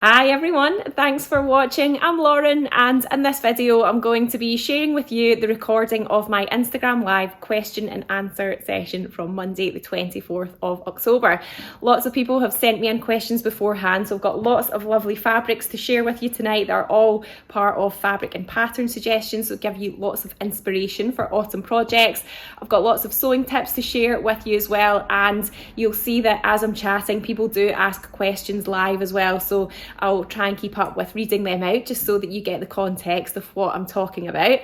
Hi everyone, thanks for watching. I'm Lauren, and in this video I'm going to be sharing with you the recording of my Instagram live question and answer session from Monday the 24th of October. Lots of people have sent me in questions beforehand, so I've got lots of lovely fabrics to share with you tonight. They're all part of fabric and pattern suggestions, so give you lots of inspiration for autumn projects. I've got lots of sewing tips to share with you as well, and you'll see that as I'm chatting people do ask questions live as well, so I'll try and keep up with reading them out just so that you get the context of what I'm talking about.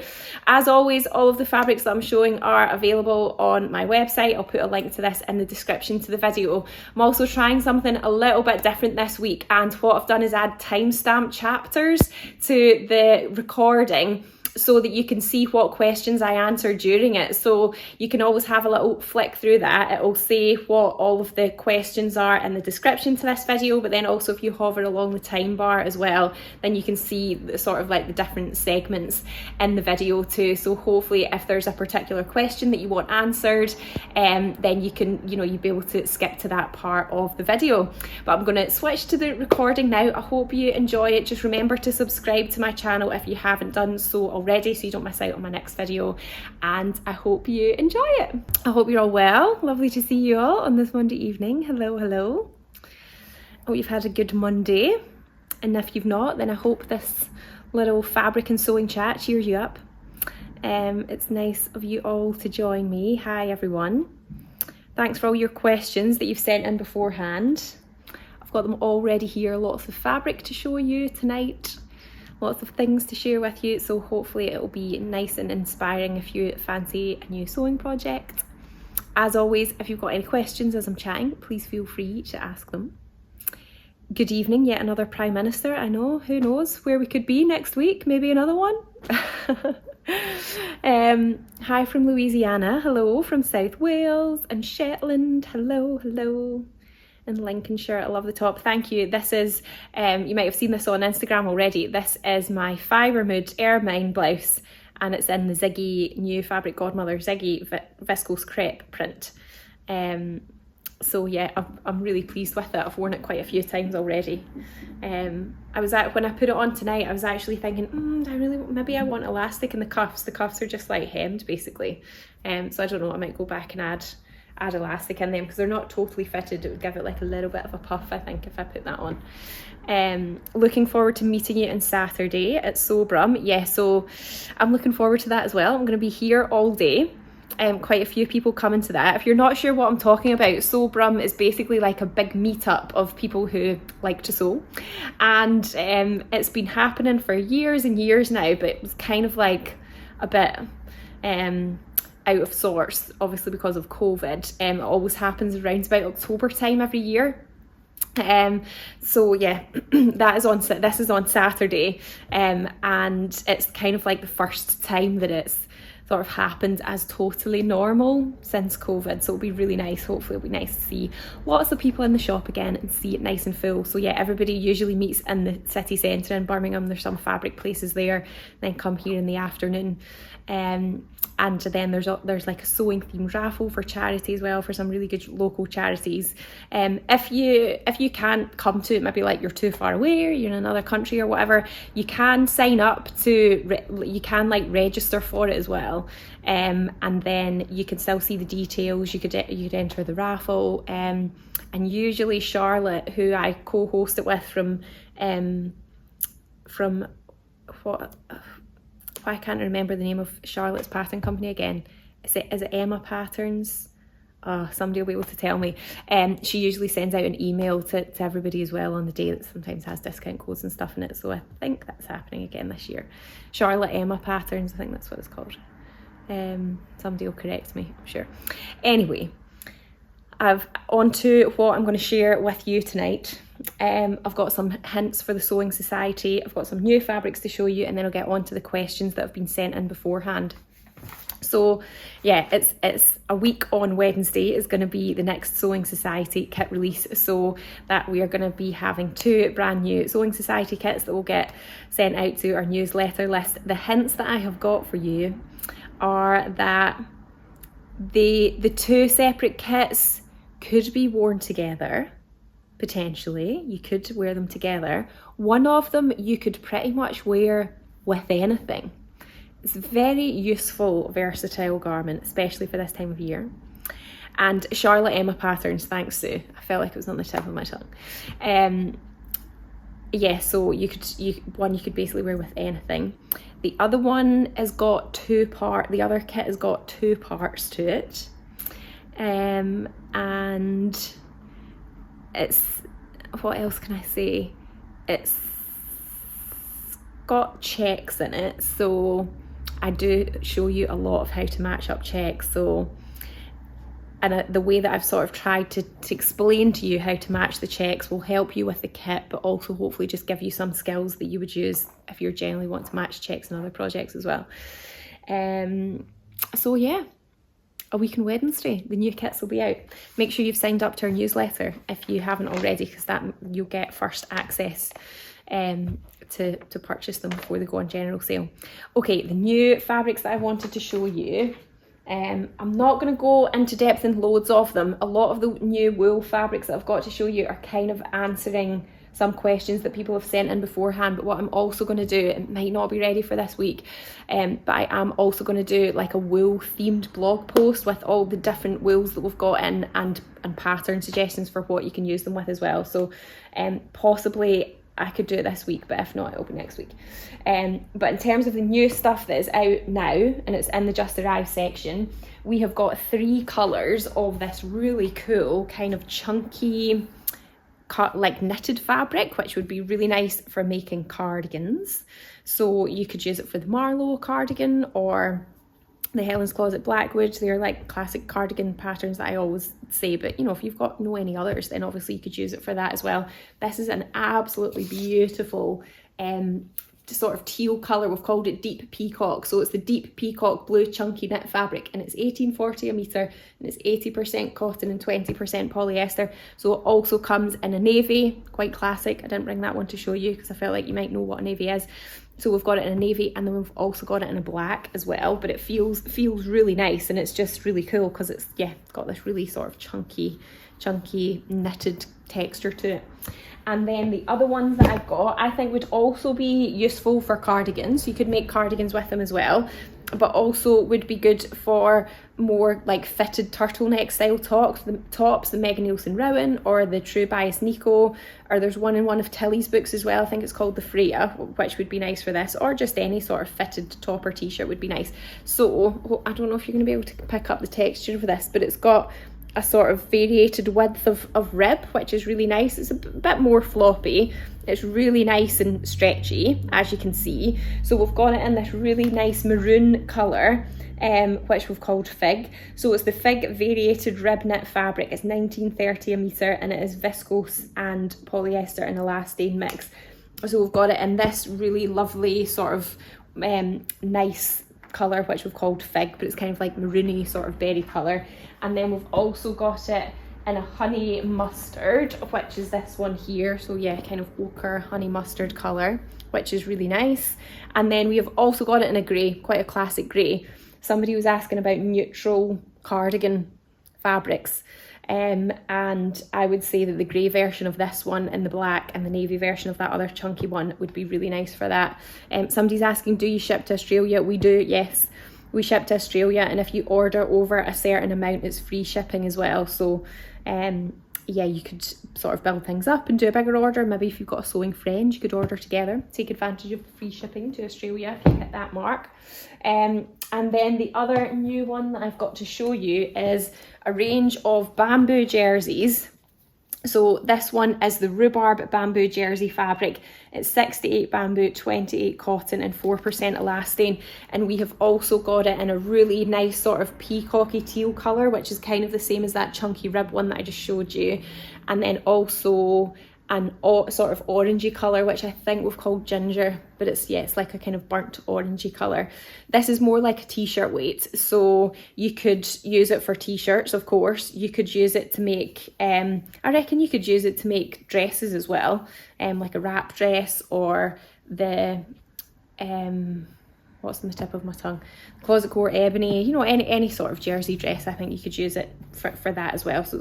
As always, all of the fabrics that I'm showing are available on my website. I'll put a link to this in the description to the video. I'm also trying something a little bit different this week, and what I've done is add timestamp chapters to the recording so that you can see what questions I answer during it. So you can always have a little flick through that. It'll say what all of the questions are in the description to this video, but then also if you hover along the time bar as well, then you can see the sort of like the different segments in the video too. So hopefully if there's a particular question that you want answered, then you can, you'll be able to skip to that part of the video. But I'm going to switch to the recording now. I hope you enjoy it. Just remember to subscribe to my channel if you haven't done so already, so you don't miss out on my next video, and I hope you enjoy it. I hope you're all well. Lovely to see you all on this Monday evening. Hello. I hope you've had a good Monday, and if you've not, then I hope this little fabric and sewing chat cheers you up. It's nice of you all to join me. Hi everyone. Thanks for all your questions that you've sent in beforehand. I've got them all ready here. Lots of fabric to show you tonight. Lots of things to share with you, so hopefully it'll be nice and inspiring if you fancy a new sewing project. As always, if you've got any questions as I'm chatting, please feel free to ask them. Good evening, yet another Prime Minister. I know, who knows where we could be next week, maybe another one. Hi from Louisiana, hello from South Wales and Shetland, hello. In Lincolnshire, I love the top, thank you. This is, you might have seen this on Instagram already, this is my Fibremood ermine blouse, and it's in the Ziggy, new Fabric Godmother Ziggy viscose crepe print. So yeah, I'm really pleased with it. I've worn it quite a few times already. When I put it on tonight, I was actually thinking, maybe I want elastic in the cuffs. The cuffs are just like hemmed basically. So I don't know, I might go back and add elastic in them because they're not totally fitted. It would give it like a little bit of a puff, I think, if I put that on. Looking forward to meeting you on Saturday at Brum. Yeah, so I'm looking forward to that as well. I'm going to be here all day. Quite a few people coming to that. If you're not sure what I'm talking about, Brum is basically like a big meetup of people who like to sew, and it's been happening for years and years now, but it was kind of like a bit out of sorts, obviously because of COVID. It always happens around about October time every year. So yeah, this is on Saturday, and it's kind of like the first time that it's sort of happened as totally normal since COVID, so it'll be really nice. Hopefully it'll be nice to see lots of people in the shop again and see it nice and full. So yeah, everybody usually meets in the city centre in Birmingham. There's some fabric places there, then come here in the afternoon. And then there's like a sewing themed raffle for charity as well, for some really good local charities. If you can't come to it, maybe like you're too far away or you're in another country or whatever, you can sign up you can like register for it as well, and then you can still see the details. You could enter the raffle, and usually Charlotte, who I co-host it with from what, I can't remember the name of Charlotte's pattern company again. Is it Emma Patterns? Somebody will be able to tell me. She usually sends out an email to everybody as well on the day, that sometimes has discount codes and stuff in it. So I think that's happening again this year. Charlotte Emma Patterns, I think that's what it's called. Somebody will correct me, I'm sure. Anyway, on to what I'm going to share with you tonight. I've got some hints for the Sewing Society, I've got some new fabrics to show you, and then I'll get on to the questions that have been sent in beforehand. So yeah, it's a week on Wednesday is going to be the next Sewing Society kit release, so that we are going to be having 2 brand new Sewing Society kits that will get sent out to our newsletter list. The hints that I have got for you are that the 2 separate kits could be worn together, potentially, you could wear them together. One of them you could pretty much wear with anything. It's a very useful, versatile garment, especially for this time of year. And Charlotte Emma patterns, thanks Sue. I felt like it was on the tip of my tongue. Yeah, so you could basically wear with anything. The other one has got the other kit has got 2 parts to it. And it's, what else can I say? It's got checks in it, so I do show you a lot of how to match up checks. So, and the way that I've sort of tried to explain to you how to match the checks will help you with the kit, but also hopefully just give you some skills that you would use if you generally want to match checks in other projects as well. So yeah, a week on Wednesday, the new kits will be out. Make sure you've signed up to our newsletter if you haven't already, because that you'll get first access to purchase them before they go on general sale. Okay, the new fabrics that I wanted to show you. I'm not going to go into depth in loads of them. A lot of the new wool fabrics that I've got to show you are kind of answering some questions that people have sent in beforehand, but what I'm also going to do, it might not be ready for this week, but I am also going to do like a wool themed blog post with all the different wools that we've got in, and pattern suggestions for what you can use them with as well. So possibly I could do it this week, but if not, it'll be next week. But in terms of the new stuff that is out now, and it's in the Just Arrived section, we have got 3 colours of this really cool kind of chunky like knitted fabric, which would be really nice for making cardigans. So you could use it for the Marlowe cardigan or the Helen's Closet Blackwood. They're like classic cardigan patterns that I always say, but you know, if you've got any others, then obviously you could use it for that as well. This is an absolutely beautiful sort of teal colour. We've called it deep peacock, so it's the deep peacock blue chunky knit fabric, and it's 1840 a metre, and it's 80% cotton and 20% polyester. So it also comes in a navy, quite classic. I didn't bring that one to show you because I felt like you might know what a navy is. So we've got it in a navy, and then we've also got it in a black as well, but it feels really nice, and it's just really cool because it's, yeah, got this really sort of chunky knitted texture to it. And then the other ones that I've got, I think would also be useful for cardigans. You could make cardigans with them as well, but also would be good for more like fitted turtleneck style tops, the Megan Nielsen Rowan or the True Bias Nico, or there's one in one of Tilly's books as well, I think it's called the Freya, which would be nice for this, or just any sort of fitted top or t-shirt would be nice. So I don't know if you're going to be able to pick up the texture of this, but it's got a sort of variated width of rib, which is really nice. It's a bit more floppy. It's really nice and stretchy, as you can see. So we've got it in this really nice maroon colour, which we've called Fig. So it's the Fig variated rib knit fabric. It's 1930 a metre, and it is viscose and polyester and elastane mix. So we've got it in this really lovely sort of nice colour, which we've called Fig, but it's kind of like maroony sort of berry colour. And then we've also got it in a honey mustard, which is this one here. So yeah, kind of ochre honey mustard colour, which is really nice. And then we have also got it in a grey, quite a classic grey. Somebody was asking about neutral cardigan fabrics, and I would say that the grey version of this one and the black and the navy version of that other chunky one would be really nice for that. Somebody's asking, do you ship to Australia? We do, yes. We ship to Australia, and if you order over a certain amount, it's free shipping as well. So yeah, you could sort of build things up and do a bigger order. Maybe if you've got a sewing friend, you could order together, take advantage of the free shipping to Australia if you hit that mark. And then the other new one that I've got to show you is a range of bamboo jerseys. So this one is the Rhubarb bamboo jersey fabric. It's 68 bamboo, 28 cotton and 4% elastane. And we have also got it in a really nice sort of peacocky teal colour, which is kind of the same as that chunky rib one that I just showed you. And then also an sort of orangey colour, which I think we've called ginger, but it's, yeah, it's like a kind of burnt orangey colour. This is more like a t-shirt weight, so you could use it for t-shirts, of course. You could use it to make, I reckon you could use it to make dresses as well, like a wrap dress, or the, what what's on the tip of my tongue, closet core ebony, you know, any sort of jersey dress, I think you could use it for that as well. So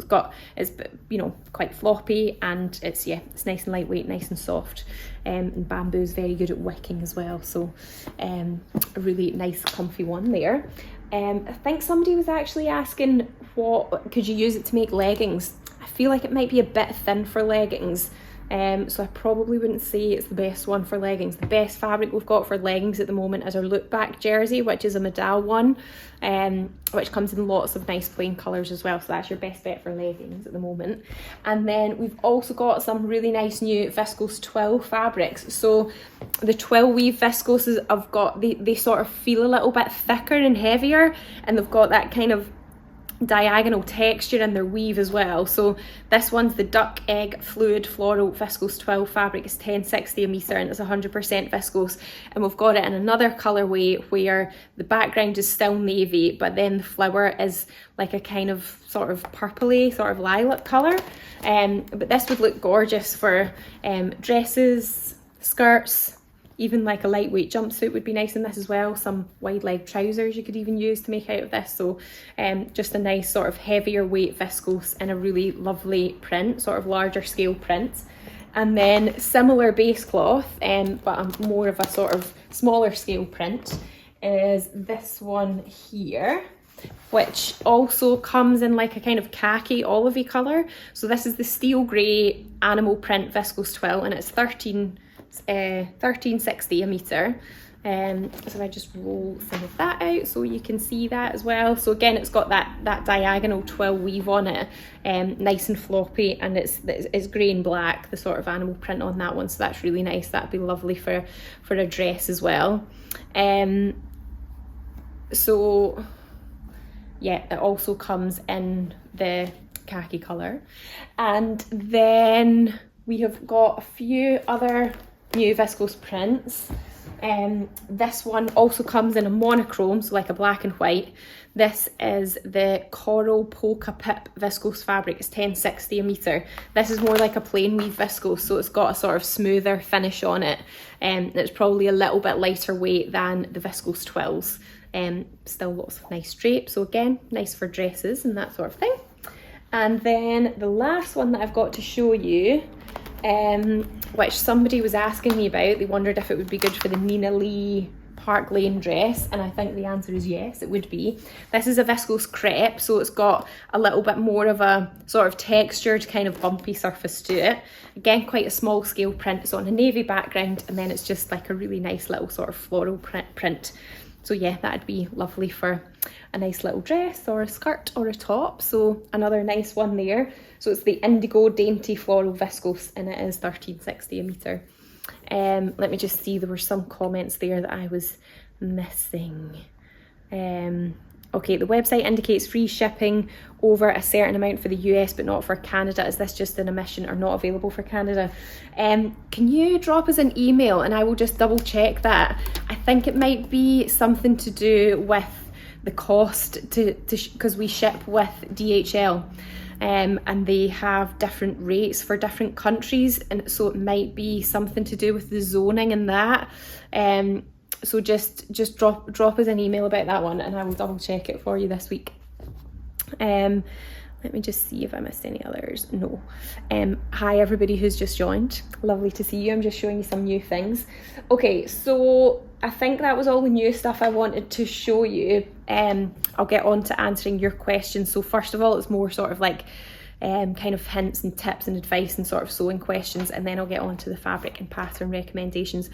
it's you know, quite floppy, and it's nice and lightweight, nice and soft, and bamboo is very good at wicking as well, so a really nice comfy one there. I think somebody was actually asking, what could you use it to make leggings? I feel like it might be a bit thin for leggings, so I probably wouldn't say it's the best one for leggings. The best fabric we've got for leggings at the moment is our loop back jersey, which is a modal one, which comes in lots of nice plain colours as well, so that's your best bet for leggings at the moment. And then we've also got some really nice new viscose twill fabrics. So the twill weave viscoses I've got, they sort of feel a little bit thicker and heavier, and they've got that kind of diagonal texture in their weave as well. So this one's the duck egg fluid floral viscose twill fabric. It's 1060 a metre, and it's 100% viscose, and we've got it in another colourway where the background is still navy, but then the flower is like a kind of sort of purpley, sort of lilac colour, but this would look gorgeous for dresses, skirts, even like a lightweight jumpsuit would be nice in this as well. Some wide leg trousers you could even use to make out of this. So just a nice sort of heavier weight viscose and a really lovely print, sort of larger scale print. And then similar base cloth, but more of a sort of smaller scale print, is this one here, which also comes in like a kind of khaki olivey colour. So this is the steel grey animal print viscose twill, and it's 1360 a metre. So if I just roll some of that out so you can see that as well. So again, it's got that diagonal twill weave on it, nice and floppy, and it's grey and black, the sort of animal print on that one, so that's really nice. That'd be lovely for a dress as well. So yeah, it also comes in the khaki colour. And then we have got a few other new viscose prints. This one also comes in a monochrome, so like a black and white. This is the coral polka pip viscose fabric. It's 1060 a metre. This is more like a plain weave viscose, so it's got a sort of smoother finish on it. It's probably a little bit lighter weight than the viscose twills. Still lots of nice drape, so again, nice for dresses and that sort of thing. And then the last one that I've got to show you, which somebody was asking me about, they wondered if it would be good for the Nina Lee Park Lane dress, and I think the answer is yes, it would be. This is a viscose crepe, so it's got a little bit more of a sort of textured kind of bumpy surface to it. Again, quite a small scale print. It's on a navy background, and then it's just like a really nice little sort of floral print. So yeah, that'd be lovely for a nice little dress or a skirt or a top. So another nice one there. So it's the Indigo Dainty Floral Viscose, and it is 1360 a metre. Let me just see, there were some comments there that I was missing. Okay, the website indicates free shipping over a certain amount for the US but not for Canada. Is this just an omission or not available for Canada? Can you drop us an email and I will just double check that. I think it might be something to do with the cost because we ship with DHL. And they have different rates for different countries, and so it might be something to do with the zoning and that. So just drop us an email about that one and I will double check it for you this week. Let me just see if I missed any others. No. Hi everybody who's just joined. Lovely to see you. I'm just showing you some new things. Okay, so I think that was all the new stuff I wanted to show you. I'll get on to answering your questions. So first of all, it's more sort of like kind of hints and tips and advice and sort of sewing questions, and then I'll get on to the fabric and pattern recommendations.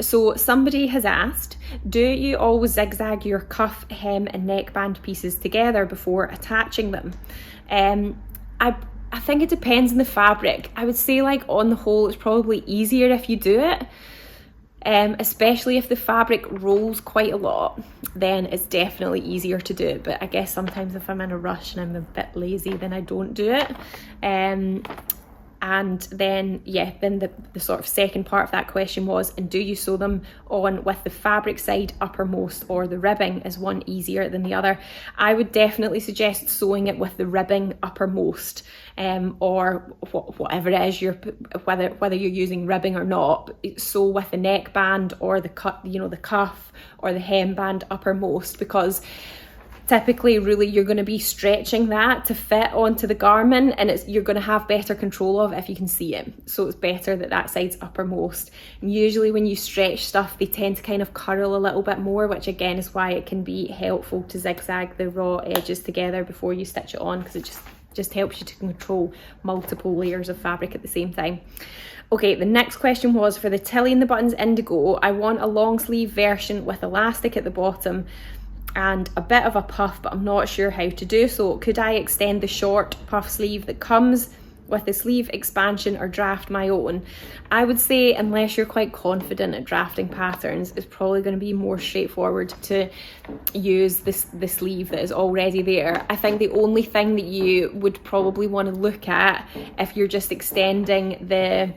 So somebody has asked, do you always zigzag your cuff, hem and neckband pieces together before attaching them? I think it depends on the fabric. I would say, like, on the whole, it's probably easier if you do it. Especially if the fabric rolls quite a lot, then it's definitely easier to do it. But I guess sometimes if I'm in a rush and I'm a bit lazy, then I don't do it. And then, then the sort of second part of that question was, and do you sew them on with the fabric side uppermost or the ribbing? Is one easier than the other? I would definitely suggest sewing it with the ribbing uppermost, or whatever it is whether you're using ribbing or not. Sew with the neckband or the cuff or the hemband uppermost, because typically really you're going to be stretching that to fit onto the garment, and you're going to have better control of it if you can see it. So it's better that side's uppermost. And usually when you stretch stuff, they tend to kind of curl a little bit more, which again is why it can be helpful to zigzag the raw edges together before you stitch it on, because it just helps you to control multiple layers of fabric at the same time. Okay, the next question was, for the Tilly and the Buttons Indigo, I want a long sleeve version with elastic at the bottom and a bit of a puff, but I'm not sure how to do so. Could I extend the short puff sleeve that comes with the sleeve expansion or draft my own? I would say, unless you're quite confident at drafting patterns, it's probably going to be more straightforward to use the sleeve that is already there. I think the only thing that you would probably want to look at if you're just extending the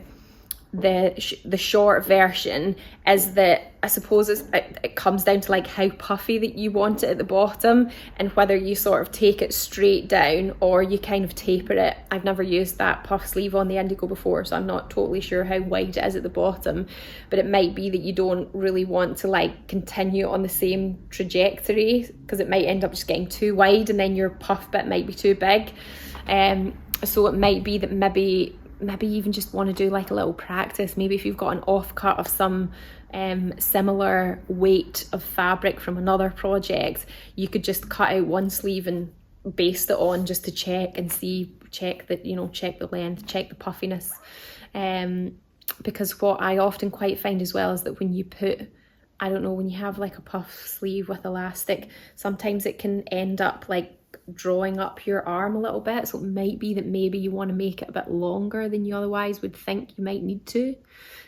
short version is that, I suppose it comes down to like how puffy that you want it at the bottom, and whether you sort of take it straight down or you kind of taper it. I've never used that puff sleeve on the Indigo before, so I'm not totally sure how wide it is at the bottom, but it might be that you don't really want to like continue on the same trajectory, because it might end up just getting too wide and then your puff bit might be too big. So it might be that maybe you even just want to do like a little practice. Maybe if you've got an offcut of some similar weight of fabric from another project, you could just cut out one sleeve and baste it on just to check the length, check the puffiness. Because what I often quite find as well is that when you when you have like a puff sleeve with elastic, sometimes it can end up like drawing up your arm a little bit. So it might be that maybe you want to make it a bit longer than you otherwise would think you might need to,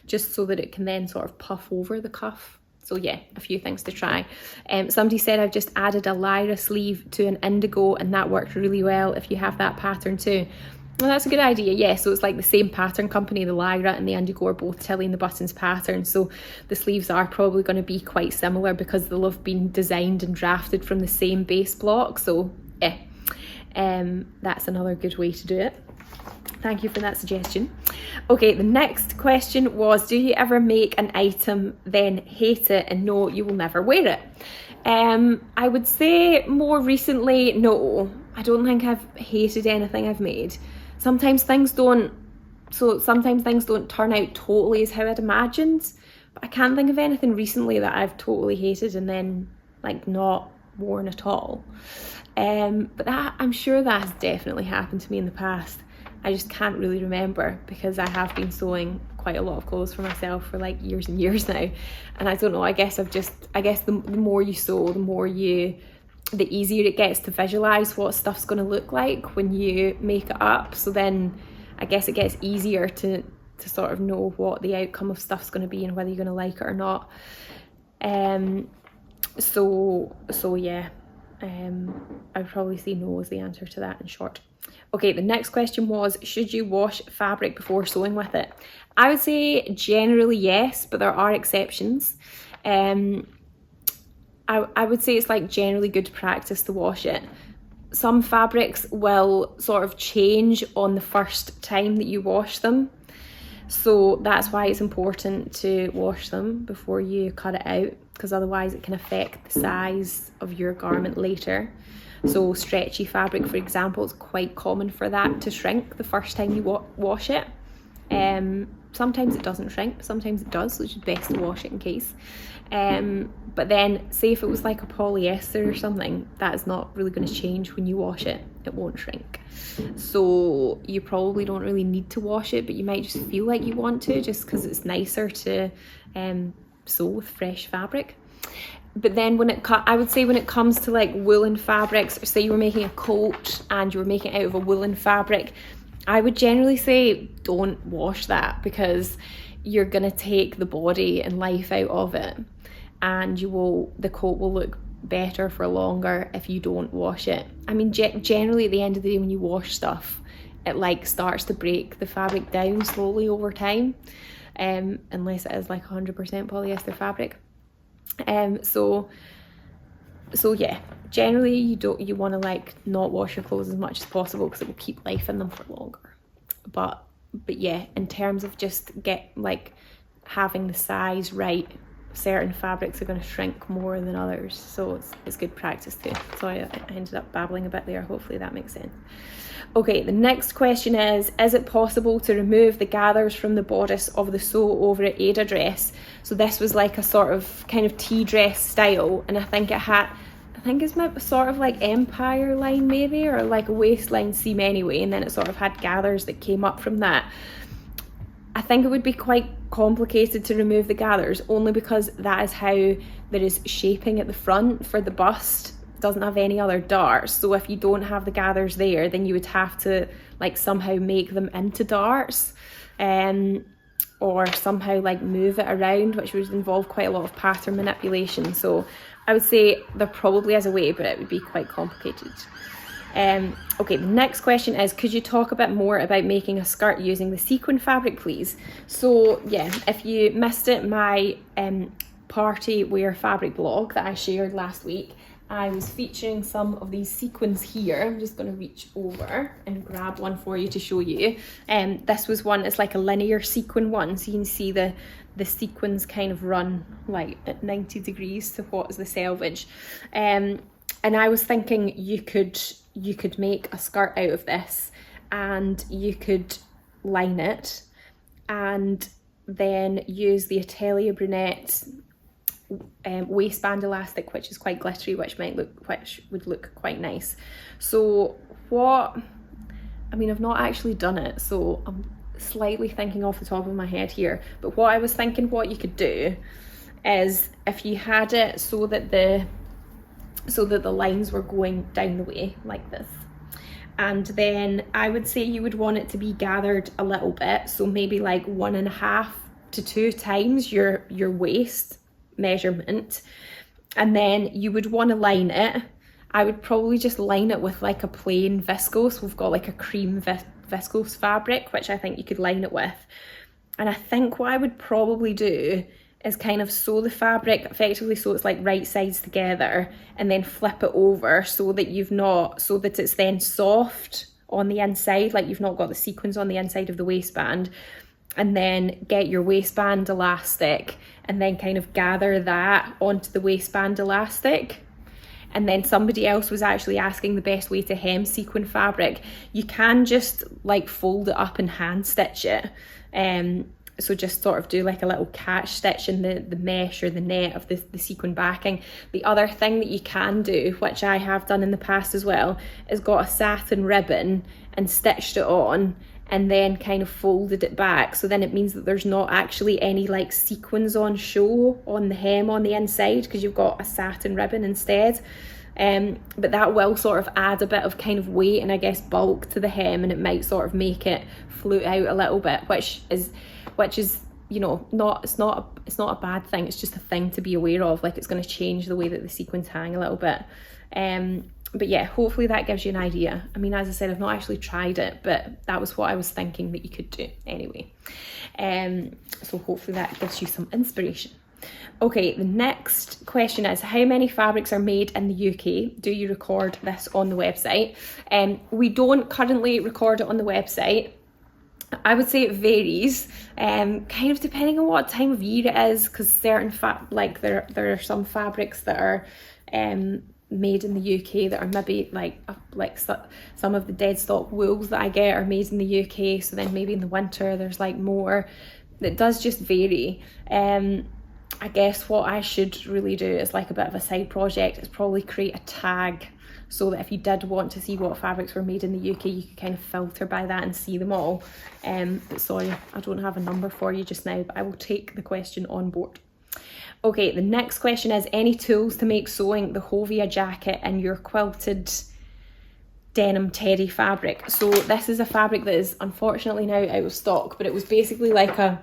just so that it can then sort of puff over the cuff. So yeah, a few things to try. Somebody said I've just added a Lyra sleeve to an Indigo and that worked really well if you have that pattern too. Well, that's a good idea. Yeah, so it's like the same pattern company, the Lyra and the Indigo are both Tilly and the Buttons patterns, so the sleeves are probably going to be quite similar because they'll have been designed and drafted from the same base block. So yeah, that's another good way to do it. Thank you for that suggestion. Okay, the next question was, do you ever make an item then hate it and know you will never wear it? I would say more recently, no. I don't think I've hated anything I've made. Sometimes things don't turn out totally as how I'd imagined, but I can't think of anything recently that I've totally hated and then like not worn at all. But I'm sure that has definitely happened to me in the past. I just can't really remember, because I have been sewing quite a lot of clothes for myself for like years and years now, and I don't know, I guess the more you sew, the easier it gets to visualize what stuff's going to look like when you make it up. So then I guess it gets easier to sort of know what the outcome of stuff's going to be and whether you're going to like it or not. So yeah, I'd probably say no is the answer to that in short. Okay, the next question was, should you wash fabric before sewing with it? I would say generally yes, but there are exceptions. I would say it's like generally good practice to wash it. Some fabrics will sort of change on the first time that you wash them. So that's why it's important to wash them before you cut it out, because otherwise it can affect the size of your garment later. So stretchy fabric, for example, it's quite common for that to shrink the first time you wash it. Sometimes it doesn't shrink, but sometimes it does, so it's just best to wash it in case. But then say if it was like a polyester or something, that is not really going to change when you wash it. It won't shrink. So you probably don't really need to wash it, but you might just feel like you want to, just because it's nicer to sew with fresh fabric. But then I would say when it comes to like woolen fabrics, or say you were making a coat and you were making it out of a woolen fabric, I would generally say don't wash that, because you're going to take the body and life out of it, and the coat will look better for longer if you don't wash it. I mean, generally at the end of the day when you wash stuff, it like starts to break the fabric down slowly over time, unless it is like 100% polyester fabric. So yeah, generally you want to like not wash your clothes as much as possible because it will keep life in them for longer. But yeah, in terms of just having the size right, certain fabrics are going to shrink more than others, so it's good practice too. So I ended up babbling a bit there, hopefully that makes sense. Okay, the next question is it possible to remove the gathers from the bodice of the sew over Aida dress? So this was like a sort of kind of tea dress style, and I think it's sort of like empire line maybe, or like a waistline seam anyway, and then it sort of had gathers that came up from that. I think it would be quite complicated to remove the gathers, only because that is how there is shaping at the front for the bust. It doesn't have any other darts, so if you don't have the gathers there, then you would have to like somehow make them into darts, or somehow like move it around, which would involve quite a lot of pattern manipulation. So I would say there probably is a way, but it would be quite complicated. Okay, the next question is, could you talk a bit more about making a skirt using the sequin fabric, please? So yeah, if you missed it, my party wear fabric blog that I shared last week, I was featuring some of these sequins here. I'm just going to reach over and grab one for you to show you. This was one, it's like a linear sequin one, so you can see the sequins kind of run like at 90 degrees to what is the selvage. And I was thinking you could make a skirt out of this, and you could line it and then use the Atelier Brunette waistband elastic, which is quite glittery, which would look quite nice. So I've not actually done it, so I'm slightly thinking off the top of my head here, but what I was thinking what you could do is, if you had it so that the lines were going down the way like this, and then I would say you would want it to be gathered a little bit, so maybe like 1.5 to 2 times your waist measurement, and then you would want to line it. I would probably just line it with like a plain viscose. We've got like a cream viscose fabric, which I think you could line it with. And I think what I would probably do is kind of sew the fabric effectively so it's like right sides together, and then flip it over so that it's then soft on the inside, like you've not got the sequins on the inside of the waistband, and then get your waistband elastic and then kind of gather that onto the waistband elastic. And then somebody else was actually asking the best way to hem sequin fabric. You can just like fold it up and hand stitch it. So just sort of do like a little catch stitch in the mesh or the net of the sequin backing. The other thing that you can do, which I have done in the past as well, is got a satin ribbon and stitched it on, and then kind of folded it back, so then it means that there's not actually any like sequins on show on the hem on the inside, because you've got a satin ribbon instead. But that will sort of add a bit of kind of weight and I guess bulk to the hem, and it might sort of make it float out a little bit, which is it's not a bad thing. It's just a thing to be aware of. Like, it's going to change the way that the sequins hang a little bit. But yeah, hopefully that gives you an idea. I mean, as I said, I've not actually tried it, but that was what I was thinking that you could do anyway. So hopefully that gives you some inspiration. Okay, the next question is, how many fabrics are made in the UK? Do you record this on the website? We don't currently record it on the website. I would say it varies, kind of depending on what time of year it is, because certain there are some fabrics that are made in the UK that are maybe like some of the dead stock wools that I get are made in the UK, so then maybe in the winter there's like more. It does just vary. I guess what I should really do is like a bit of a side project is probably create a tag, so that if you did want to see what fabrics were made in the UK, you could kind of filter by that and see them all. But sorry, I don't have a number for you just now, but I will take the question on board. Okay, the next question is, any tools to make sewing the Hovea Jacket in your quilted denim teddy fabric? So this is a fabric that is unfortunately now out of stock, but it was basically like a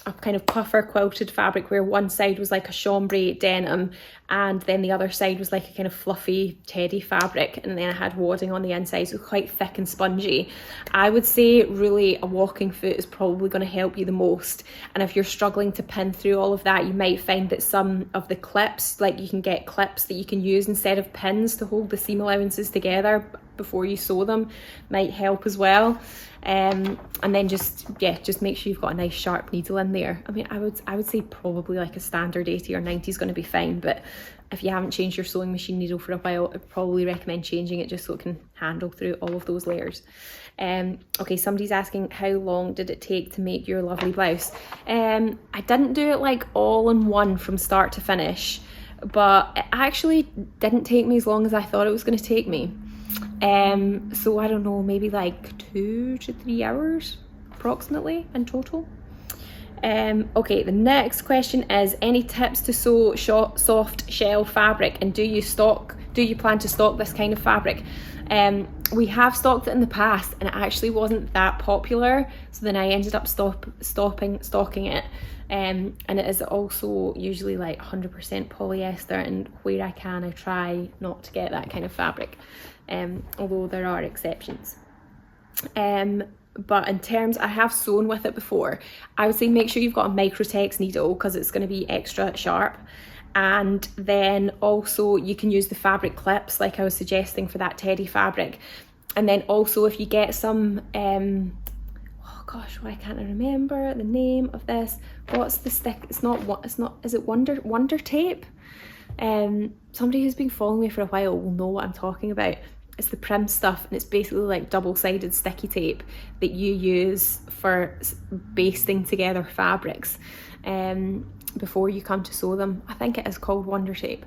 a kind of puffer quilted fabric where one side was like a chambray denim and then the other side was like a kind of fluffy teddy fabric, and then I had wadding on the inside, so quite thick and spongy. I would say really a walking foot is probably going to help you the most, and if you're struggling to pin through all of that, you might find that some of the clips, like you can get clips that you can use instead of pins to hold the seam allowances together before you sew them, might help as well. And then just make sure you've got a nice sharp needle in there. I mean, I would say probably like a standard 80 or 90 is going to be fine, but if you haven't changed your sewing machine needle for a while, I'd probably recommend changing it just so it can handle through all of those layers. Okay, somebody's asking, how long did it take to make your lovely blouse? I didn't do it like all in one from start to finish, but it actually didn't take me as long as I thought it was going to take me. So I don't know, maybe like 2 to 3 hours approximately in total. Okay, the next question is, any tips to sew soft shell fabric, and do you plan to stock this kind of fabric? We have stocked it in the past and it actually wasn't that popular, so then I ended up stocking it. And it is also usually like 100% polyester, and where I can I try not to get that kind of fabric, although there are exceptions. But in terms, I have sewn with it before. I would say make sure you've got a microtex needle because it's going to be extra sharp. And then also you can use the fabric clips like I was suggesting for that teddy fabric. And then also if you get some, oh gosh, why can't I remember the name of this? What's the stick? Is it Wonder Tape? Somebody who's been following me for a while will know what I'm talking about. It's the Prim stuff, and it's basically like double-sided sticky tape that you use for basting together fabrics before you come to sew them. I think it is called Wonder Tape,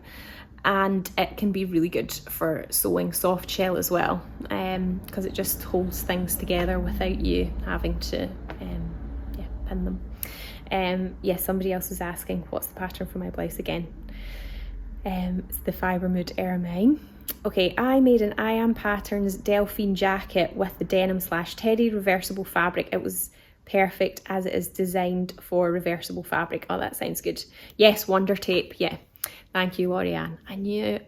and it can be really good for sewing soft shell as well, because it just holds things together without you having to pin them. Yes, somebody else was asking what's the pattern for my blouse again. It's the Fibremood Ermine. Okay, I made an I Am Patterns Delphine jacket with the denim / teddy reversible fabric. It was perfect as it is designed for reversible fabric. Oh, that sounds good. Yes, Wonder Tape, yeah. Thank you, Lorianne. I knew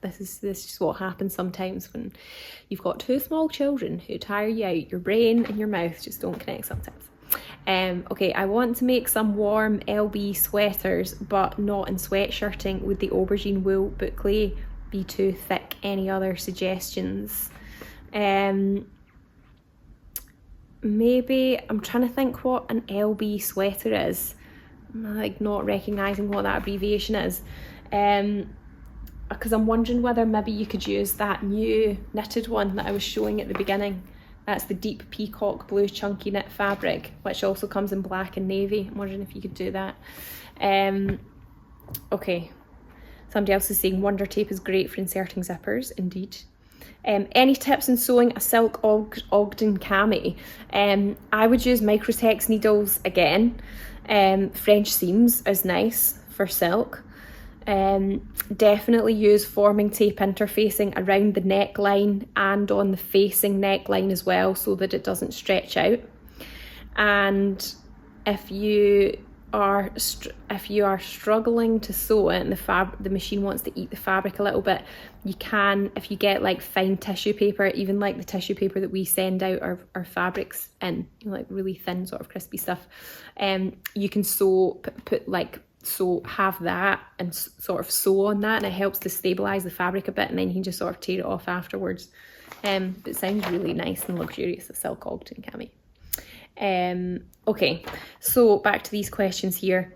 this is just what happens sometimes when you've got 2 small children who tire you out. Your brain and your mouth just don't connect sometimes. Okay, I want to make some warm LB sweaters, but not in sweatshirting. Would the aubergine wool boucle be too thick? Any other suggestions? Maybe, I'm trying to think what an LB sweater is. I'm like not recognising what that abbreviation is. Because I'm wondering whether maybe you could use that new knitted one that I was showing at the beginning. That's the deep peacock blue chunky knit fabric, which also comes in black and navy. I'm wondering if you could do that. Okay, somebody else is saying Wonder Tape is great for inserting zippers. Indeed. Any tips in sewing a silk ogden cami? I would use microtex needles again. French seams is nice for silk. Definitely use forming tape interfacing around the neckline and on the facing neckline as well, so that it doesn't stretch out. And if you are struggling to sew it and the machine wants to eat the fabric a little bit, you can, if you get like fine tissue paper, even like the tissue paper that we send out our fabrics in, like really thin sort of crispy stuff, you can have that and sort of sew on that, and it helps to stabilize the fabric a bit, and then you can just sort of tear it off afterwards. But it sounds really nice and luxurious, a silk ogden cami. Okay, so back to these questions here.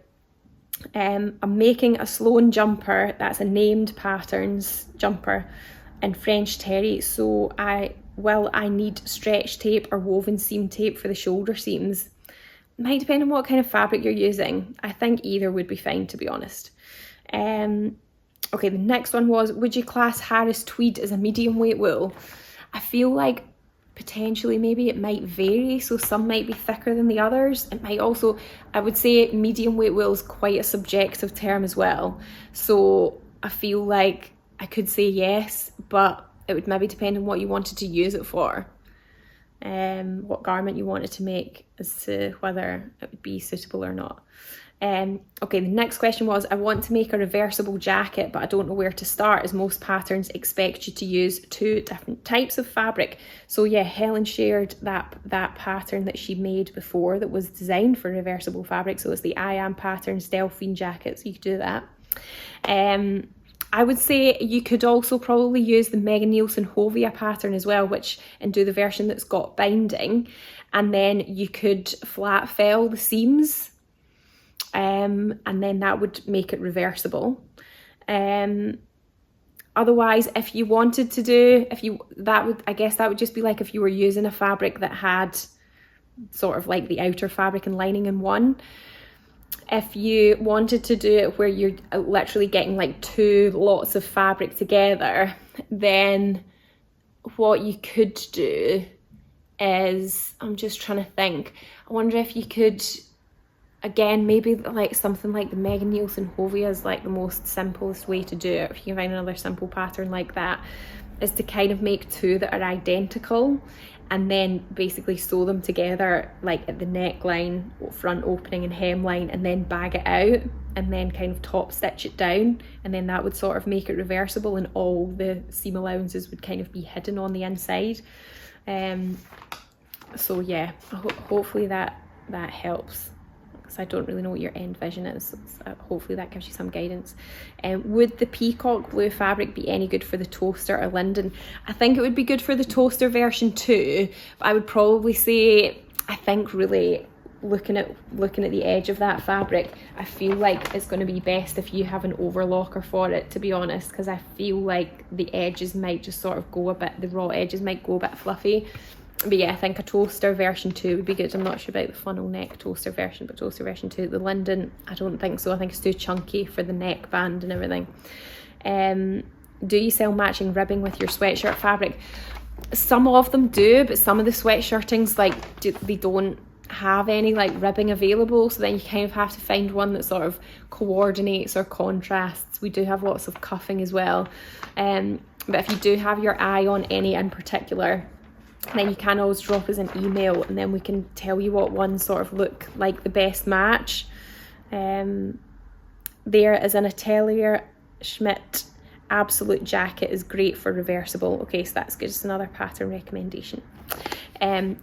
I'm making a Sloane jumper, that's a named patterns jumper in French terry, so I need stretch tape or woven seam tape for the shoulder seams. Might depend on what kind of fabric you're using. I think either would be fine, to be honest. Okay, the next one was, would you class Harris tweed as a medium weight wool? I feel like potentially maybe it might vary, so some might be thicker than the others. It might also, I would say medium weight wool is quite a subjective term as well, so I feel like I could say yes, but it would maybe depend on what you wanted to use it for. what garment you wanted to make as to whether it would be suitable or not. Okay, the next question was, I want to make a reversible jacket, but I don't know where to start, as most patterns expect you to use 2 different types of fabric. So yeah, Helen shared that pattern that she made before that was designed for reversible fabric. So it's the I Am Patterns Delphine jacket, so you could do that. I would say you could also probably use the Megan Nielsen Hovea pattern as well, and do the version that's got binding, and then you could flat fell the seams, and then that would make it reversible. Otherwise, if you wanted to do, I guess that would just be like if you were using a fabric that had sort of like the outer fabric and lining in one. If you wanted to do it where you're literally getting like 2 lots of fabric together, then what you could do is, I'm just trying to think, I wonder if you could, again, maybe like something like the Megan Nielsen Hovea is like the most simplest way to do it. If you can find another simple pattern like that, is to kind of make 2 that are identical, and then basically sew them together like at the neckline, front opening and hemline, and then bag it out and then kind of top stitch it down, and then that would sort of make it reversible and all the seam allowances would kind of be hidden on the inside. So yeah, hopefully that helps, because I don't really know what your end vision is. So hopefully that gives you some guidance. Would the peacock blue fabric be any good for the toaster or linden? I think it would be good for the toaster version too, but I would probably say, I think really looking at the edge of that fabric, I feel like it's going to be best if you have an overlocker for it, to be honest, because I feel like the edges might just sort of go a bit, the raw edges might go a bit fluffy. But yeah, I think a toaster version 2 would be good. I'm not sure about the funnel neck toaster version, but toaster version 2. The linden, I don't think so. I think it's too chunky for the neckband and everything. Do you sell matching ribbing with your sweatshirt fabric? Some of them do, but some of the sweatshirtings, like, they don't have any like ribbing available, so then you kind of have to find one that sort of coordinates or contrasts. We do have lots of cuffing as well. But if you do have your eye on any in particular, then you can always drop us an email, and then we can tell you what ones sort of look like the best match. There is an Atelier Schmidt Absolute jacket, is great for reversible. Okay, so that's good. It's another pattern recommendation.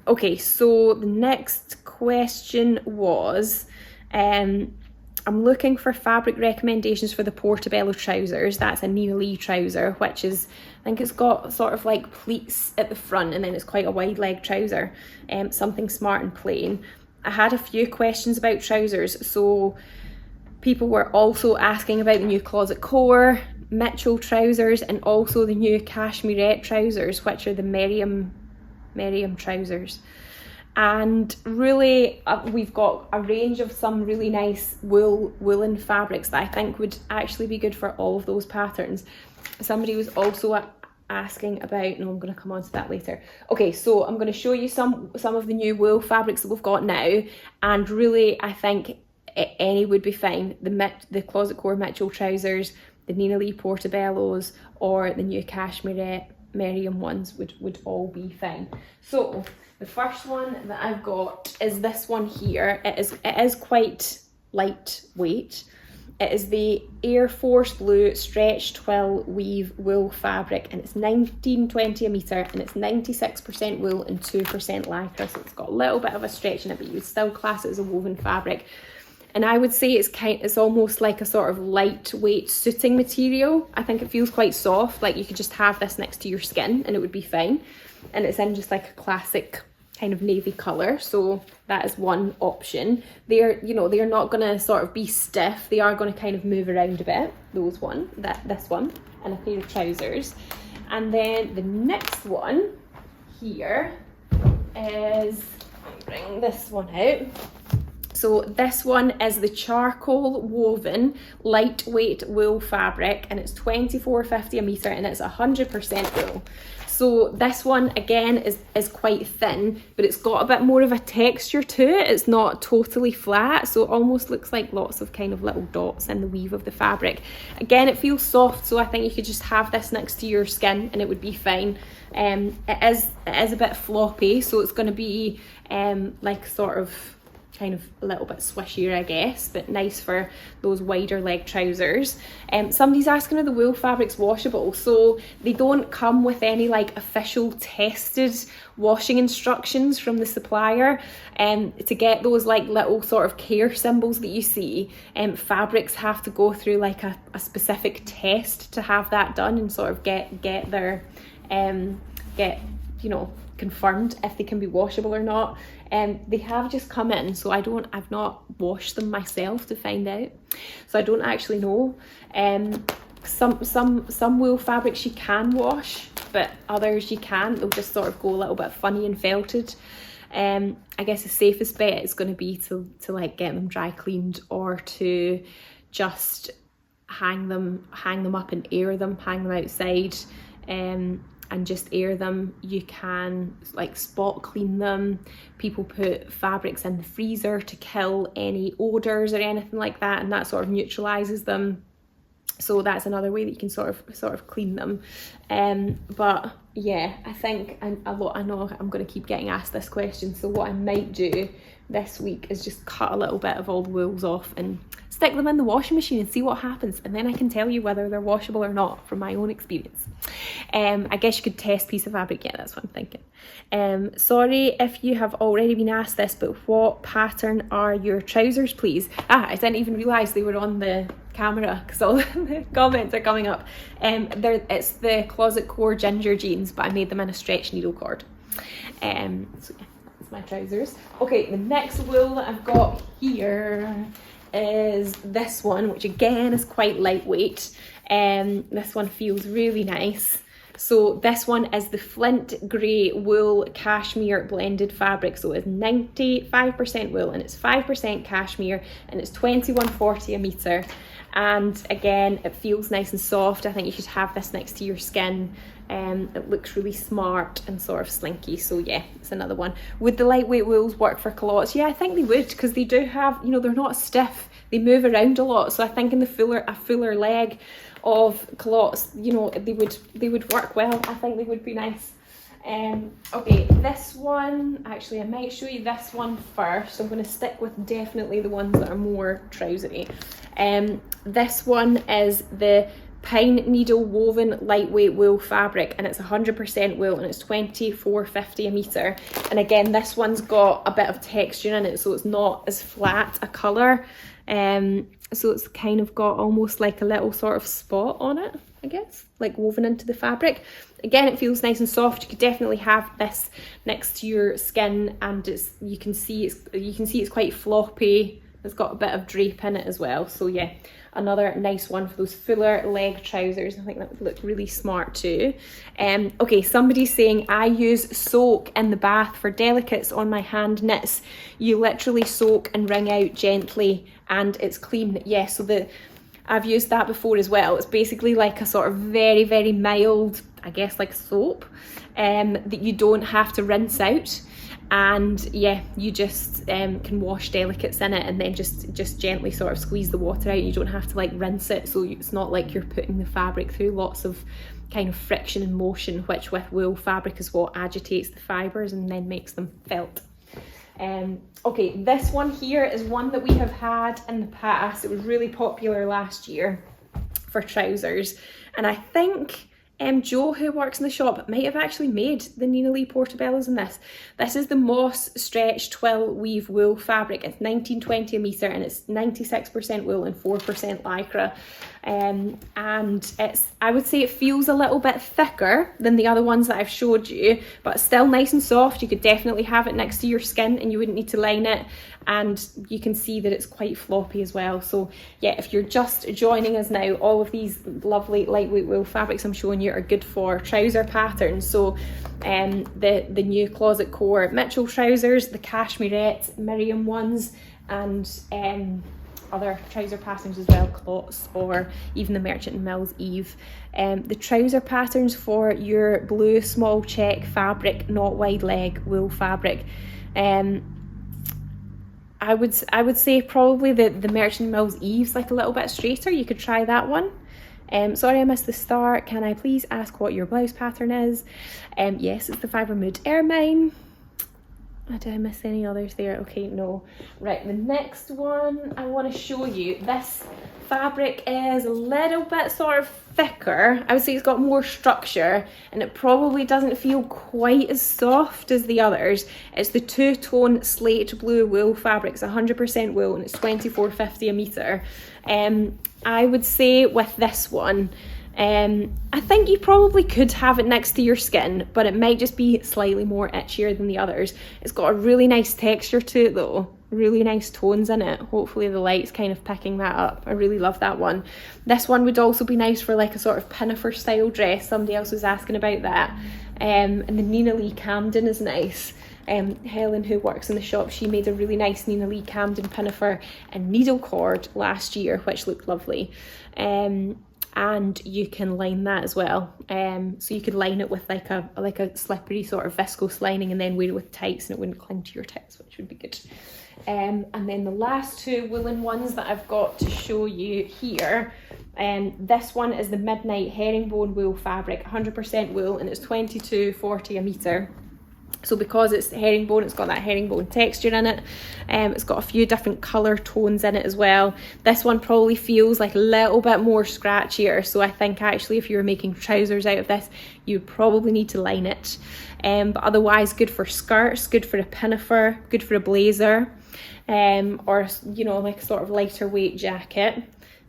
Okay, so the next question was, I'm looking for fabric recommendations for the Portobello trousers. That's a Nina Lee trouser, which is, I think it's got sort of like pleats at the front, and then it's quite a wide leg trouser, something smart and plain. I had a few questions about trousers, so people were also asking about the new Closet Core Mitchell trousers, and also the new Cashmerette trousers, which are the Merriam trousers. And really we've got a range of some really nice woolen fabrics that I think would actually be good for all of those patterns. Somebody was also asking about, no, I'm going to come on to that later. Okay, so I'm going to show you some of the new wool fabrics that we've got now, and really I think any would be fine. The Closet Core Mitchell trousers, the Nina Lee Portobellos, or the new Cashmerette Merriam ones would all be fine. So the first one that I've got is this one here. It is quite lightweight. It is the Air Force Blue Stretch Twill Weave wool fabric, and it's $19.20 a metre, and it's 96% wool and 2% lycra, so it's got a little bit of a stretch in it, but you would still class it as a woven fabric. And I would say it's almost like a sort of lightweight suiting material. I think it feels quite soft, like you could just have this next to your skin and it would be fine. And it's in just like a classic kind of navy colour, so that is one option. They're not going to sort of be stiff, they are going to kind of move around a bit. This one, and a pair of trousers. And then the next one here is, let me bring this one out. So this one is the charcoal woven lightweight wool fabric, and it's $24.50 a metre, and it's 100% wool. So this one again is quite thin, but it's got a bit more of a texture to it. It's not totally flat, so it almost looks like lots of kind of little dots in the weave of the fabric. Again, it feels soft, so I think you could just have this next to your skin and it would be fine. It is a bit floppy, so it's going to be like sort of kind of a little bit swishier, I guess, but nice for those wider leg trousers. Somebody's asking are the wool fabrics washable? So they don't come with any like official tested washing instructions from the supplier. To get those like little sort of care symbols that you see, fabrics have to go through like a specific test to have that done and sort of get their you know, confirmed if they can be washable or not. They have just come in, so I've not washed them myself to find out, so I don't actually know. Some wool fabrics you can wash, but others you can't. They'll just sort of go a little bit funny and felted. I guess the safest bet is going to be to like get them dry cleaned, or to just hang them up and air them, hang them outside, and just air them. You can like spot clean them. People put fabrics in the freezer to kill any odours or anything like that, and that sort of neutralises them. So that's another way that you can sort of clean them. But yeah, I think I know I'm going to keep getting asked this question, so what I might do this week is just cut a little bit of all the wools off and stick them in the washing machine and see what happens, and then I can tell you whether they're washable or not from my own experience. I guess you could test piece of fabric. Yeah, that's what I'm thinking. Sorry if you have already been asked this, but what pattern are your trousers, please? I didn't even realise they were on the camera because all the comments are coming up. It's the Closet Core ginger jeans, but I made them in a stretch needle cord. So yeah, that's my trousers. Okay, the next wool that I've got here is this one, which again is quite lightweight. This one feels really nice. So this one is the Flint Grey Wool Cashmere blended fabric. So it's 95% wool and it's 5% cashmere, and it's £21.40 a metre. And again, it feels nice and soft. I think you should have this next to your skin. It looks really smart and sort of slinky. So yeah, it's another one. Would the lightweight wools work for culottes? Yeah, I think they would, because they do have, you know, they're not stiff. They move around a lot. So I think in a fuller leg of culottes, you know, they would work well. I think they would be nice. Okay, this one, actually I might show you this one first. I'm going to stick with definitely the ones that are more trousery. This one is the pine needle woven lightweight wool fabric, and it's 100% wool, and it's £24.50 a metre. And again, this one's got a bit of texture in it, so it's not as flat a colour. So it's kind of got almost like a little sort of spot on it, I guess, like woven into the fabric. Again, it feels nice and soft. You could definitely have this next to your skin, and you can see it's quite floppy. It's got a bit of drape in it as well. So yeah, another nice one for those fuller leg trousers. I think that would look really smart too. Okay, somebody's saying, I use soak in the bath for delicates on my hand knits. You literally soak and wring out gently and it's clean. Yeah, so I've used that before as well. It's basically like a sort of very, very mild, I guess like soap, that you don't have to rinse out. And yeah, you just can wash delicates in it and then just gently sort of squeeze the water out. You don't have to like rinse it, so it's not like you're putting the fabric through lots of kind of friction and motion, which with wool fabric is what agitates the fibres and then makes them felt. Okay, this one here is one that we have had in the past. It was really popular last year for trousers, and I think Joe, who works in the shop, might have actually made the Nina Lee Portobellos in this. This is the Moss Stretch Twill Weave Wool fabric. It's £19.20 a metre, and it's 96% wool and 4% lycra. And I would say it feels a little bit thicker than the other ones that I've showed you, but still nice and soft. You could definitely have it next to your skin and you wouldn't need to line it. And you can see that it's quite floppy as well. So yeah, if you're just joining us now, all of these lovely lightweight wool fabrics I'm showing you are good for trouser patterns. So the new Closet Core Mitchell trousers, the Cashmerette Miriam ones, and other trouser patterns as well, clots, or even the Merchant & Mills Eve. The trouser patterns for your blue small check fabric, not wide leg wool fabric, I would say probably the Merchant & Mills Eve's like a little bit straighter. You could try that one. Sorry I missed the start. Can I please ask what your blouse pattern is? Yes, it's the Fibremood Ermine. Did I miss any others there? Okay, no. Right, the next one I want to show you. This fabric is a little bit sort of thicker. I would say it's got more structure, and it probably doesn't feel quite as soft as the others. It's the two-tone slate blue wool fabric. It's 100% wool, and it's $24.50 a metre. I would say with this one, I think you probably could have it next to your skin, but it might just be slightly more itchier than the others. It's got a really nice texture to it though, really nice tones in it. Hopefully the light's kind of picking that up. I really love that one. This one would also be nice for like a sort of pinafore style dress. Somebody else was asking about that. And the Nina Lee Camden is nice. Helen, who works in the shop, she made a really nice Nina Lee Camden pinafore and needle cord last year, which looked lovely. And you can line that as well. So you could line it with like a slippery sort of viscose lining, and then wear it with tights, and it wouldn't cling to your tits, which would be good. And then the last two woolen ones that I've got to show you here, this one is the Midnight Herringbone wool fabric, 100% wool, and it's $22.40 a metre. So because it's herringbone, it's got that herringbone texture in it. It's got a few different colour tones in it as well. This one probably feels like a little bit more scratchier. So I think actually if you were making trousers out of this, you would probably need to line it. But otherwise good for skirts, good for a pinafore, good for a blazer, or, you know, like sort of lighter weight jacket.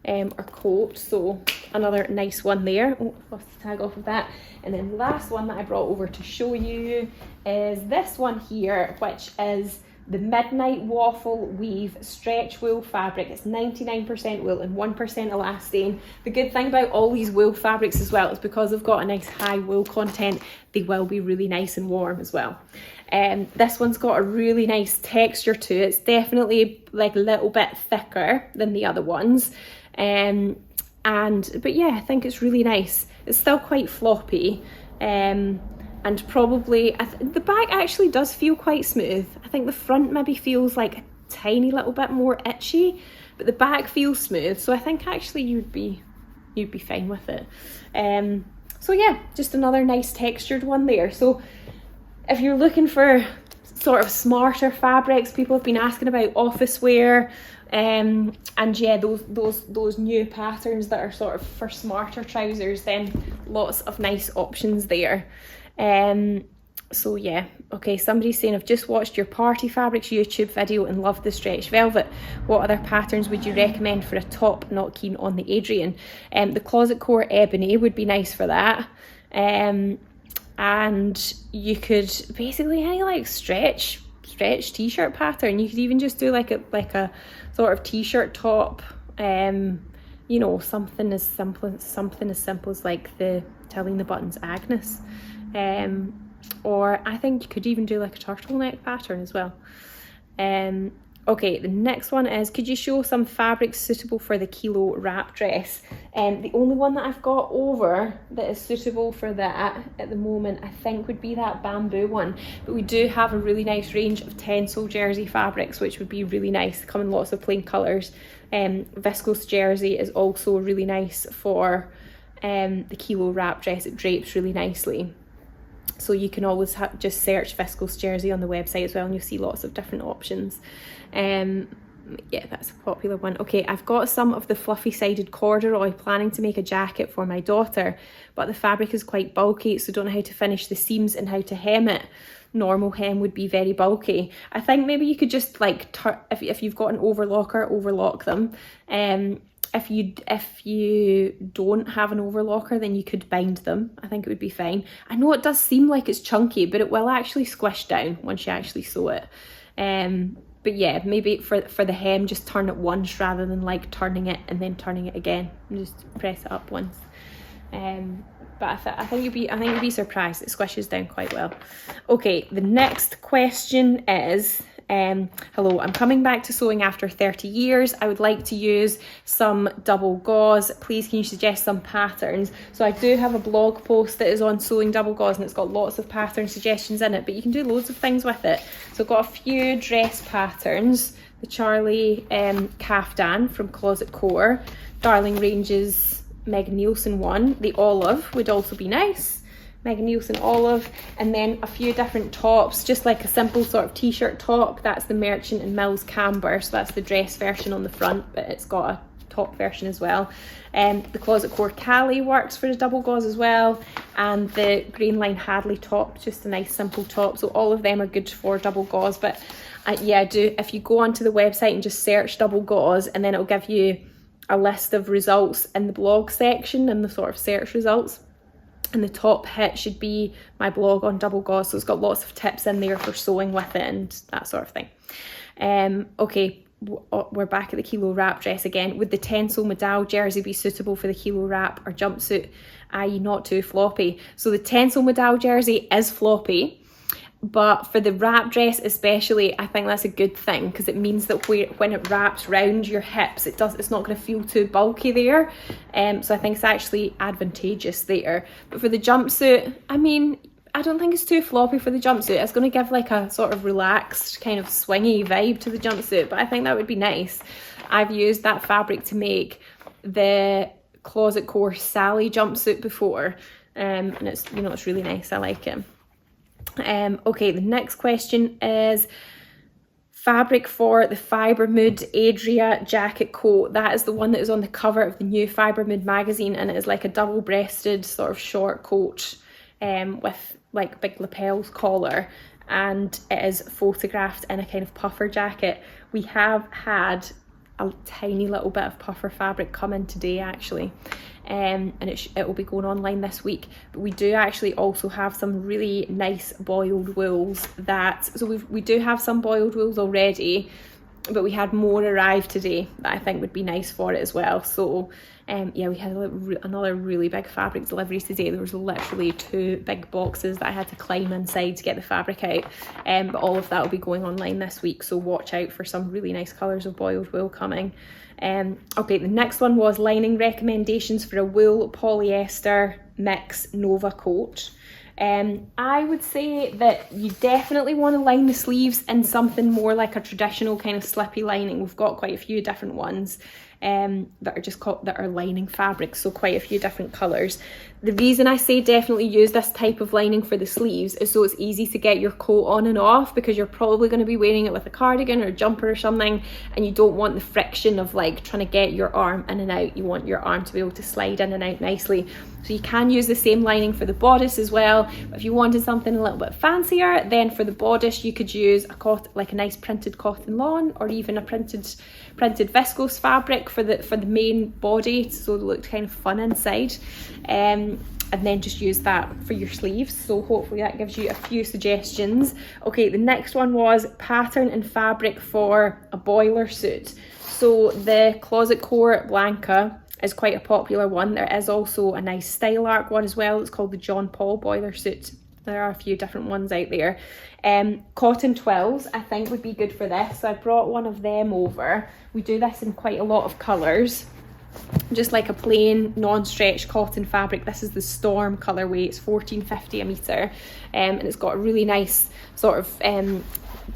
Or coat. So another nice one there. Oh, I've lost the tag off of that. And then the last one that I brought over to show you is this one here, which is the Midnight Waffle Weave stretch wool fabric. It's 99% wool and 1% elastane. The good thing about all these wool fabrics as well is because they've got a nice high wool content, they will be really nice and warm as well. This one's got a really nice texture to it. It's definitely like a little bit thicker than the other ones. But yeah, I think it's really nice. It's still quite floppy, and probably the back actually does feel quite smooth. I think the front maybe feels like a tiny little bit more itchy, but the back feels smooth. So I think actually you'd be fine with it. So yeah, just another nice textured one there. So if you're looking for sort of smarter fabrics, people have been asking about office wear. And yeah, those new patterns that are sort of for smarter trousers, then lots of nice options there. So yeah, okay, somebody's saying, I've just watched your party fabrics YouTube video and loved the stretch velvet. What other patterns would you recommend for a top? Not keen on the Adrian. The Closet Core Ebony would be nice for that. And you could basically any like stretch t-shirt pattern. You could even just do like a sort of t-shirt top, you know, something as simple as like the Telling the Buttons Agnes, or I think you could even do like a turtleneck pattern as well. Okay, the next one is, could you show some fabrics suitable for the kielo wrap dress? The only one that I've got over that is suitable for that at the moment, I think, would be that bamboo one. But we do have a really nice range of tencel jersey fabrics, which would be really nice. They come in lots of plain colours. Viscose jersey is also really nice for the kielo wrap dress. It drapes really nicely. So you can always just search viscose jersey on the website as well, and you'll see lots of different options. Yeah, that's a popular one. Okay, I've got some of the fluffy sided corduroy, planning to make a jacket for my daughter, but the fabric is quite bulky, so don't know how to finish the seams and how to hem it. Normal hem would be very bulky. I think maybe you could just like, if you've got an overlocker, overlock them. If you don't have an overlocker, then you could bind them. I think it would be fine. I know it does seem like it's chunky, but it will actually squish down once you actually sew it. But yeah, maybe for the hem, just turn it once rather than like turning it and then turning it again. And just press it up once. But I think you'd be surprised. It squishes down quite well. Okay, the next question is, Hello, I'm coming back to sewing after 30 years. I would like to use some double gauze. Please can you suggest some patterns? So I do have a blog post that is on sewing double gauze, and it's got lots of pattern suggestions in it, but you can do loads of things with it. So I've got a few dress patterns. The Charlie caftan from Closet Core, Darling Ranges Megan Nielsen one. The olive would also be nice. Megan Nielsen olive, and then a few different tops, just like a simple sort of t-shirt top. That's the Merchant and Mills Camber, so that's the dress version on the front, but it's got a top version as well. The Closet Core Cali works for the double gauze as well, and the Green Line Hadley top, just a nice simple top. So all of them are good for double gauze, but yeah, if you go onto the website and just search double gauze, and then it'll give you a list of results in the blog section and the sort of search results. And the top hit should be my blog on double gauze, so it's got lots of tips in there for sewing with it and that sort of thing. Okay, we're back at the kielo wrap dress again. Would the tencel modal jersey be suitable for the kielo wrap or jumpsuit, i.e. not too floppy? So the tencel modal jersey is floppy, but for the wrap dress especially, I think that's a good thing, because it means that when it wraps round your hips, it's not going to feel too bulky there. So I think it's actually advantageous there. But for the jumpsuit, I mean, I don't think it's too floppy for the jumpsuit. It's going to give like a sort of relaxed kind of swingy vibe to the jumpsuit, but I think that would be nice. I've used that fabric to make the Closet Core Sally jumpsuit before, and it's, you know, it's really nice. I like it. Okay, the next question is fabric for the Fibremood Adria jacket coat. That is the one that is on the cover of the new Fibremood magazine, and it is like a double-breasted sort of short coat with like big lapels collar, and it is photographed in a kind of puffer jacket. We have had a tiny little bit of puffer fabric come in today actually, and it will be going online this week. But we do actually also have some really nice boiled wools so we do have some boiled wools already, but we had more arrive today that I think would be nice for it as well. So yeah, we had another really big fabric delivery today. There was literally 2 big boxes that I had to climb inside to get the fabric out, but all of that will be going online this week, so watch out for some really nice colours of boiled wool coming. Okay, the next one was lining recommendations for a wool polyester mix Nova coat. I would say that you definitely want to line the sleeves in something more like a traditional kind of slippy lining. We've got quite a few different ones that are lining fabrics, so quite a few different colours. The reason I say definitely use this type of lining for the sleeves is so it's easy to get your coat on and off, because you're probably going to be wearing it with a cardigan or a jumper or something, and you don't want the friction of like trying to get your arm in and out. You want your arm to be able to slide in and out nicely. So you can use the same lining for the bodice as well, but if you wanted something a little bit fancier, then for the bodice you could use a nice printed cotton lawn, or even a printed viscose fabric for the main body, so it looked kind of fun inside, and then just use that for your sleeves. So hopefully that gives you a few suggestions. Okay, the next one was pattern and fabric for a boiler suit. So the Closet Core Blanca is quite a popular one. There is also a nice style arc one as well. It's called the John Paul boiler suit. There are a few different ones out there. Cotton twills I think would be good for this, so I brought one of them over. We do this in quite a lot of colours, just like a plain non-stretch cotton fabric. This is the Storm colourway. It's $14.50 a metre, and it's got a really nice sort of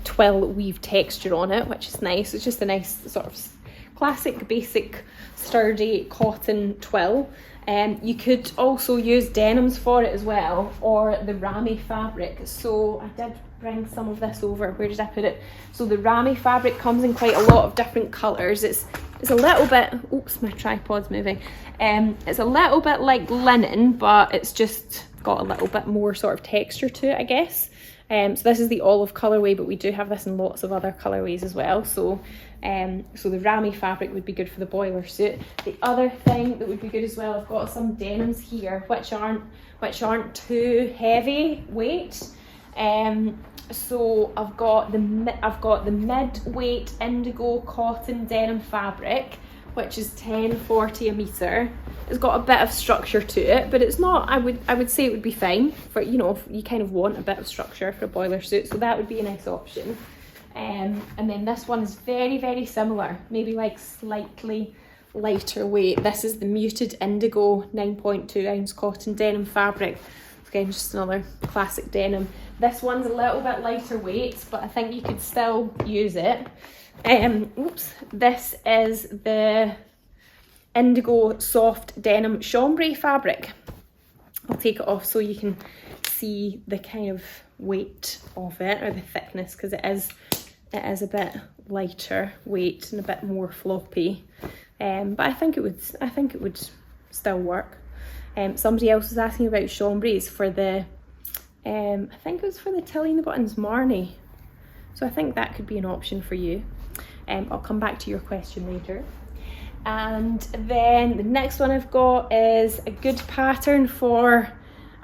twill weave texture on it, which is nice. It's just a nice sort of classic basic sturdy cotton twill. You could also use denims for it as well, or the ramie fabric. So I did bring some of this over. Where did I put it? So the ramie fabric comes in quite a lot of different colours. It's a little bit, oops, my tripod's moving. It's a little bit like linen, but it's just got a little bit more sort of texture to it, I guess. So this is the olive colourway, but we do have this in lots of other colourways as well. So the ramie fabric would be good for the boiler suit. The other thing that would be good as well, I've got some denims here which aren't too heavy weight. So I've got the mid-weight indigo cotton denim fabric, which is $10.40 a metre. It's got a bit of structure to it, but it's not, I would say it would be fine for, you know, if you kind of want a bit of structure for a boiler suit, so that would be a nice option. And then this one is very, very similar, maybe like slightly lighter weight. This is the muted indigo 9.2 ounce cotton denim fabric. Again, just another classic denim. This one's a little bit lighter weight, but I think you could still use it. This is the indigo soft denim chambray fabric. I'll take it off so you can see the kind of weight of it, or the thickness, because it is a bit lighter weight and a bit more floppy. But I think it would still work. Somebody else was asking about chambrays for the, I think it was for the Tilly and the Buttons Marnie. So I think that could be an option for you. I'll come back to your question later. And then the next one I've got is a good pattern for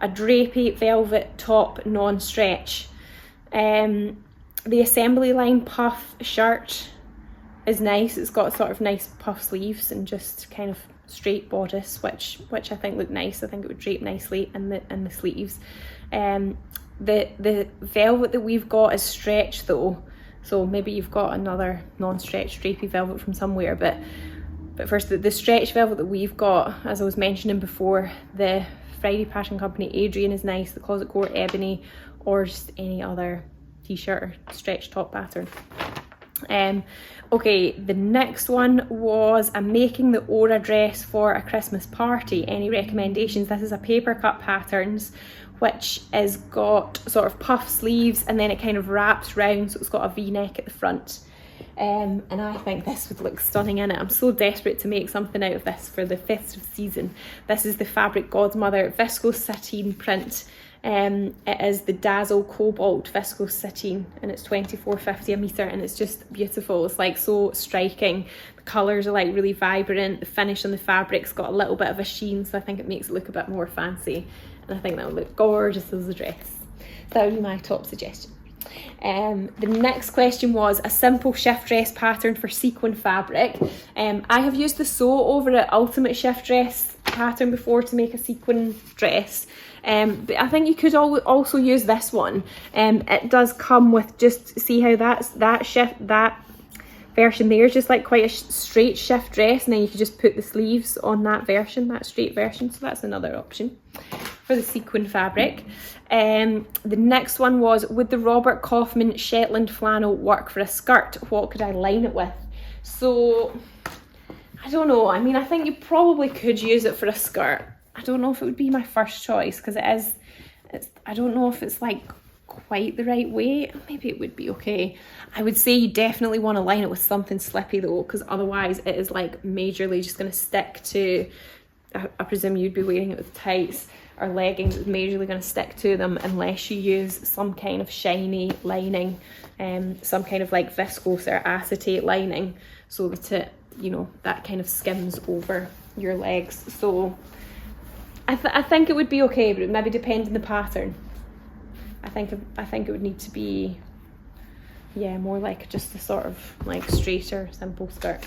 a drapey velvet top non-stretch. The assembly line puff shirt is nice. It's got sort of nice puff sleeves and just kind of straight bodice, which I think look nice. I think it would drape nicely in the sleeves. The velvet that we've got is stretch though, so maybe you've got another non-stretch drapey velvet from somewhere, but first the stretch velvet that we've got, as I was mentioning before, the Friday Pattern Company Adrian is nice, the Closet Core Ebony, or just any other t-shirt or stretch top pattern. Okay, the next one was I'm making the Aura dress for a Christmas party. Any recommendations? This is a paper cut patterns, which has got sort of puff sleeves and then it kind of wraps round, so it's got a V-neck at the front. And I think this would look stunning in it. I'm so desperate to make something out of this for the festive season. This is the Fabric Godmother Viscose Sateen print. It is the Dazzle Cobalt Viscose Sateen, and it's £24.50 a metre, and it's just beautiful. It's like so striking. The colours are like really vibrant. The finish on the fabric's got a little bit of a sheen, so I think it makes it look a bit more fancy, and I think that would look gorgeous as a dress. So that would be my top suggestion. The next question was a simple shift dress pattern for sequin fabric. I have used the sew over at Ultimate Shift Dress pattern before to make a sequin dress. But I think you could also use this one. It does come with, just see how that version there is just like quite a straight shift dress, and then you could just put the sleeves on that version, that straight version. So that's another option for the sequin fabric. The next one was, would the Robert Kaufman Shetland flannel work for a skirt? What could I line it with? So I don't know. I mean, I think you probably could use it for a skirt. I don't know if it would be my first choice, because I don't know if it's like quite the right weight. Maybe it would be okay. I would say you definitely want to line it with something slippy though, because otherwise it is like majorly just going to stick to, I presume you'd be wearing it with tights or leggings, it's majorly going to stick to them unless you use some kind of shiny lining, some kind of like viscose or acetate lining, so that it, you know, that kind of skims over your legs. So I think it would be okay, but it maybe depends on the pattern. I think it would need to be, yeah, more like just a sort of like straighter, simple skirt.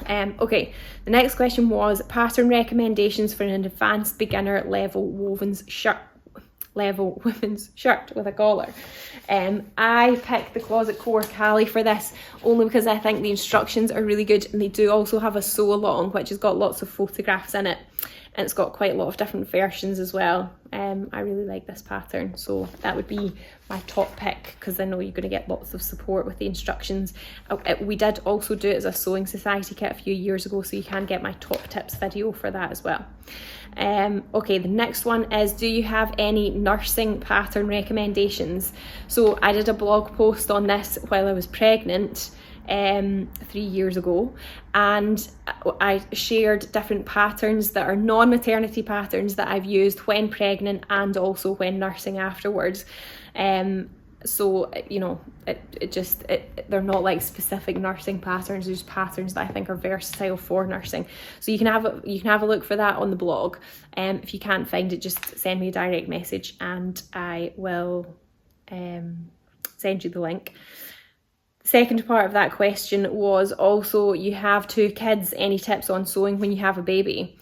Okay, the next question was pattern recommendations for an advanced beginner level women's shirt with a collar. I picked the Closet Core Cali for this only because I think the instructions are really good, and they do also have a sew along which has got lots of photographs in it, and it's got quite a lot of different versions as well. I really like this pattern, so that would be my top pick, because I know you're going to get lots of support with the instructions. We did also do it as a sewing society kit a few years ago, so you can get my top tips video for that as well. Okay, the next one is, do you have any nursing pattern recommendations? So I did a blog post on this while I was pregnant 3 years ago, and I shared different patterns that are non-maternity patterns that I've used when pregnant and also when nursing afterwards. So, you know, they're not like specific nursing patterns, they're just patterns that I think are versatile for nursing. So you can have a look for that on the blog. If you can't find it, just send me a direct message and I will send you the link. Second part of that question was also, you have 2 kids, any tips on sewing when you have a baby?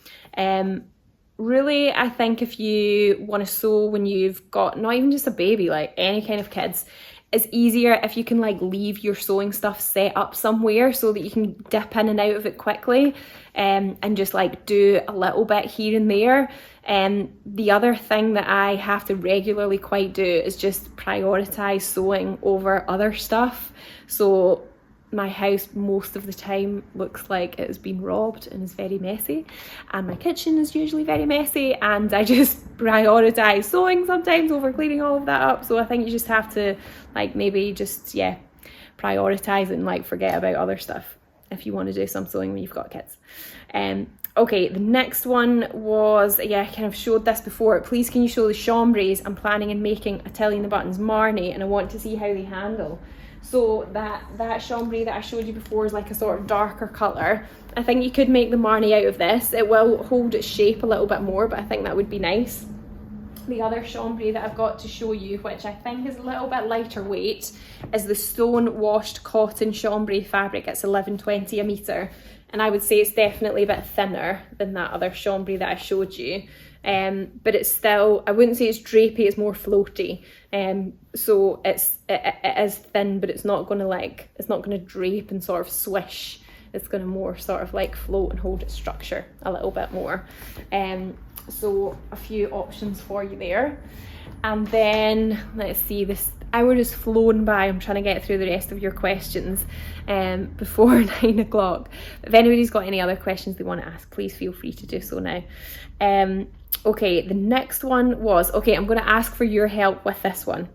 Really, I think if you want to sew when you've got not even just a baby, like any kind of kids, It's easier if you can like leave your sewing stuff set up somewhere so that you can dip in and out of it quickly, and just like do a little bit here and there. The other thing that I have to regularly quite do is just prioritise sewing over other stuff. So my house most of the time looks like it has been robbed and is very messy, and my kitchen is usually very messy, and I just prioritise sewing sometimes over cleaning all of that up. So I think you just have to like maybe just prioritise and like forget about other stuff if you want to do some sewing when you've got kids. Okay, the next one was, I kind of showed this before. Please can you show the chambres? I'm planning on making a Tilly in the Buttons Marnie and I want to see how they handle. So that chambray that I showed you before is like a sort of darker colour. I think you could make the Marnie out of this. It will hold its shape a little bit more, but I think that would be nice. The other chambray that I've got to show you, which I think is a little bit lighter weight, is the stone washed cotton chambray fabric. It's 11.20 a metre, and I would say it's definitely a bit thinner than that other chambray that I showed you. But it's still, I wouldn't say it's drapey, it's more floaty. So it is thin, but it's not going to drape and sort of swish. It's going to more sort of like float and hold its structure a little bit more. So a few options for you there. And then let's see, this hour has flown by. I'm trying to get through the rest of your questions before 9 o'clock. If anybody's got any other questions they want to ask, please feel free to do so now. Okay, the next one was, I'm going to ask for your help with this one,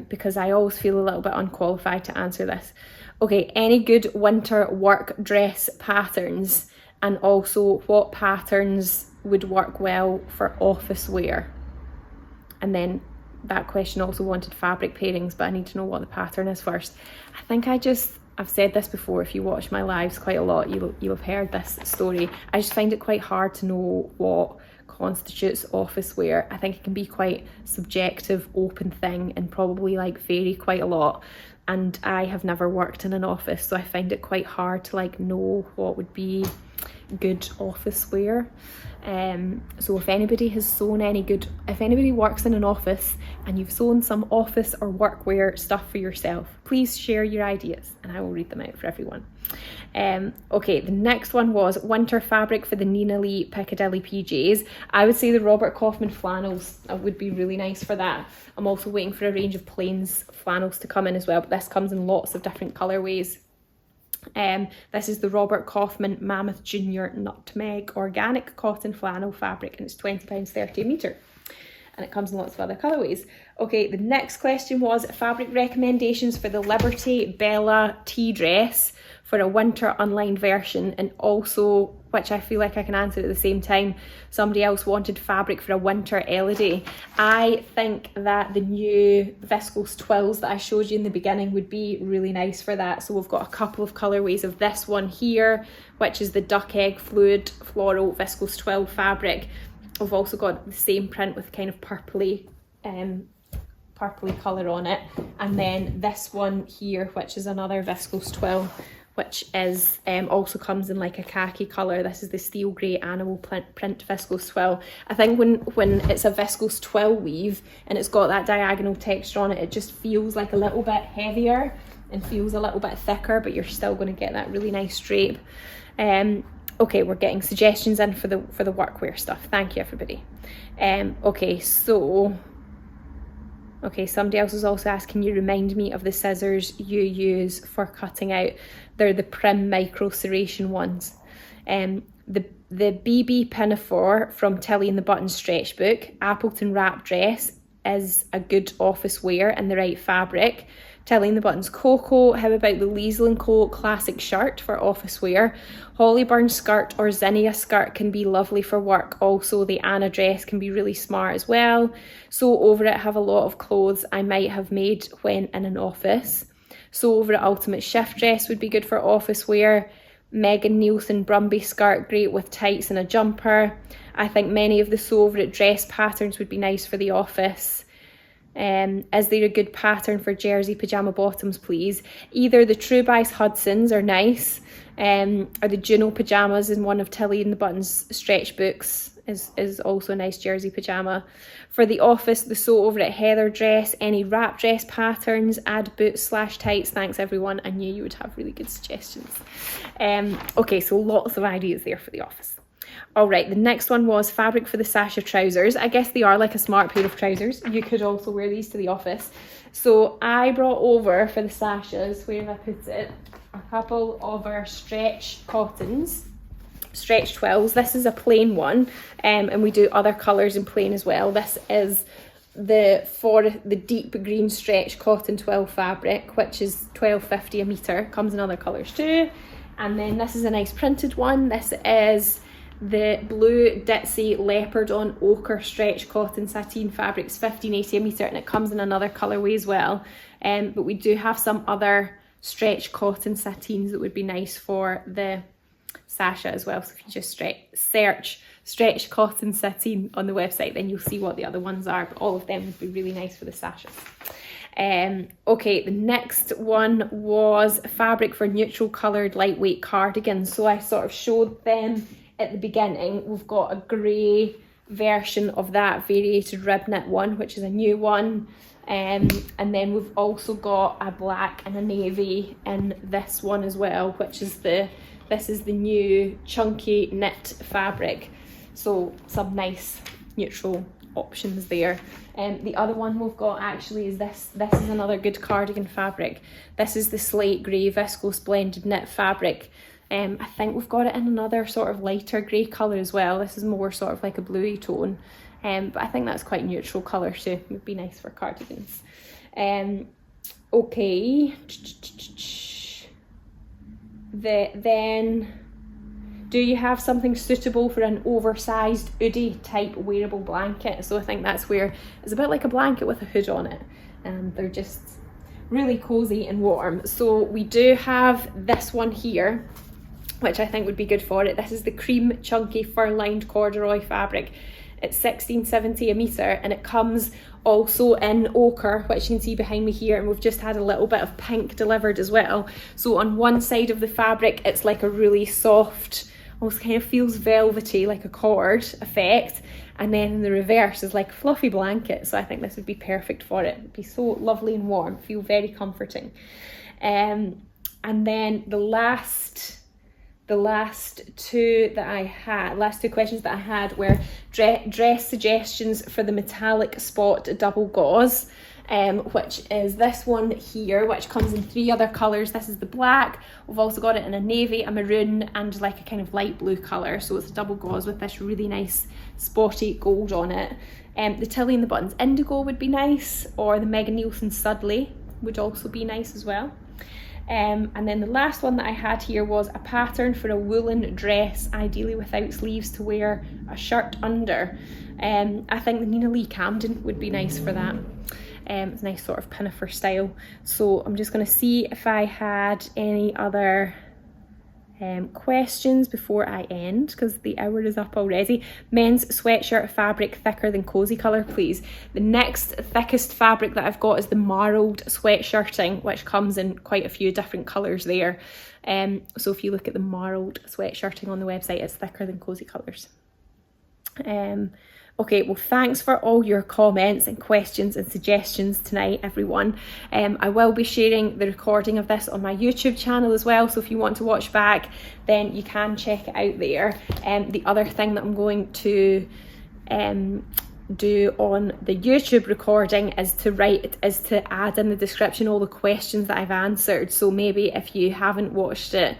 because I always feel a little bit unqualified to answer this. Okay, any good winter work dress patterns, and also what patterns would work well for office wear? And then that question also wanted fabric pairings, but I need to know what the pattern is first. I think I've said this before. If you watch my lives quite a lot, you'll have heard this story. I just find it quite hard to know what constitutes office wear. I think it can be quite subjective, open thing, and probably like vary quite a lot. And I have never worked in an office, so I find it quite hard to like know what would be good office wear. So if anybody has sewn if anybody works in an office and you've sewn some office or workwear stuff for yourself, please share your ideas and I will read them out for everyone. Okay, the next one was winter fabric for the Nina Lee Piccadilly PJs. I would say the Robert Kaufman flannels would be really nice for that. I'm also waiting for a range of plains flannels to come in as well, but this comes in lots of different colourways. This is the Robert Kaufman Mammoth Junior Nutmeg Organic Cotton Flannel Fabric, and it's £20.30 a metre. And it comes in lots of other colourways. Okay, the next question was fabric recommendations for the Liberty Bella tea dress for a winter unlined version, and also, which I feel like I can answer at the same time, somebody else wanted fabric for a Winter Elodie. I think that the new viscose twills that I showed you in the beginning would be really nice for that. So we've got a couple of colourways of this one here, which is the Duck Egg Fluid Floral Viscose Twill fabric. We've also got the same print with kind of purpley colour on it. And then this one here, which is another viscose twill, which is also comes in like a khaki colour. This is the steel grey animal print viscose twill. I think when it's a viscose twill weave and it's got that diagonal texture on it, it just feels like a little bit heavier and feels a little bit thicker, but you're still going to get that really nice drape. Okay, we're getting suggestions in for the workwear stuff. Thank you, everybody. Okay, somebody else was also asking, can you remind me of the scissors you use for cutting out? They're the Prim micro serration ones. The BB Pinafore from Tilly and the Buttons stretch book, Appleton wrap dress is a good office wear in the right fabric. Tilly and the Buttons Cocoa, how about the Leesland Co classic shirt for office wear? Hollyburn skirt or zinnia skirt can be lovely for work. Also the Anna dress can be really smart as well. So over it have a lot of clothes I might have made when in an office. So over it ultimate shift dress would be good for office wear. Megan Nielsen Brumby skirt, great with tights and a jumper. I think many of the sew over it dress patterns would be nice for the office. Is there a good pattern for jersey pyjama bottoms, please? Either the True Bice Hudson's are nice, or the Juno pyjamas in one of Tilly and the Buttons stretch books is also a nice jersey pyjama. For the office, the sew over it heather dress, any wrap dress patterns, add boots / tights. Thanks everyone, I knew you would have really good suggestions. Okay, so lots of ideas there for the office. All right, the next one was fabric for the Sasha trousers. I guess they are like a smart pair of trousers. You could also wear these to the office. So I brought over for the Sashas, where have I put it, a couple of our stretch cottons, stretch 12s. This is a plain one, and we do other colours in plain as well. This is the deep green stretch cotton 12 fabric, which is £12.50 a metre. Comes in other colours too. And then this is a nice printed one. This is the blue ditzy leopard on ochre stretch cotton sateen fabrics, £15.80 a metre, and it comes in another colourway as well. But we do have some other stretch cotton sateens that would be nice for the Sasha as well. So if you just search stretch cotton sateen on the website, then you'll see what the other ones are, but all of them would be really nice for the Sashas. Okay, the next one was fabric for neutral coloured lightweight cardigans. So I sort of showed them at the beginning. We've got a grey version of that variated rib knit one, which is a new one. And then we've also got a black and a navy in this one as well, which is this is the new chunky knit fabric. So some nice neutral options there. The other one we've got actually is this is another good cardigan fabric. This is the slate grey viscose blended knit fabric. I think we've got it in another sort of lighter grey colour as well. This is more sort of like a bluey tone, but I think that's quite neutral colour too. It would be nice for cardigans. Okay, then do you have something suitable for an oversized hoodie type wearable blanket? So I think that's where it's a bit like a blanket with a hood on it, and they're just really cozy and warm. So we do have this one here, which I think would be good for it. This is the cream chunky fur lined corduroy fabric. It's £16.70 a metre, and it comes also in ochre, which you can see behind me here, and we've just had a little bit of pink delivered as well. So on one side of the fabric it's like a really soft, almost kind of feels velvety, like a cord effect, and then in the reverse is like a fluffy blanket. So I think this would be perfect for it. It'd be so lovely and warm, feel very comforting. And then the last two questions that I had were dress suggestions for the metallic spot double gauze, which is this one here, which comes in 3 other colours. This is the black. We've also got it in a navy, a maroon, and like a kind of light blue colour. So it's a double gauze with this really nice spotty gold on it. The Tilly and the Buttons Indigo would be nice, or the Megan Nielsen Studley would also be nice as well. And then the last one that I had here was a pattern for a woolen dress, ideally without sleeves, to wear a shirt under. I think the Nina Lee Camden would be nice for that. It's a nice sort of pinafore style. So I'm just going to see if I had any other questions before I end, because the hour is up already. Men's sweatshirt fabric thicker than cozy colour, please. The next thickest fabric that I've got is the marled sweatshirting, which comes in quite a few different colours there. So if you look at the marled sweatshirting on the website, it's thicker than cozy colours. Okay, well, thanks for all your comments and questions and suggestions tonight, everyone. I will be sharing the recording of this on my YouTube channel as well, so if you want to watch back, then you can check it out there. The other thing that I'm going to do on the YouTube recording is to add in the description all the questions that I've answered. So maybe if you haven't watched it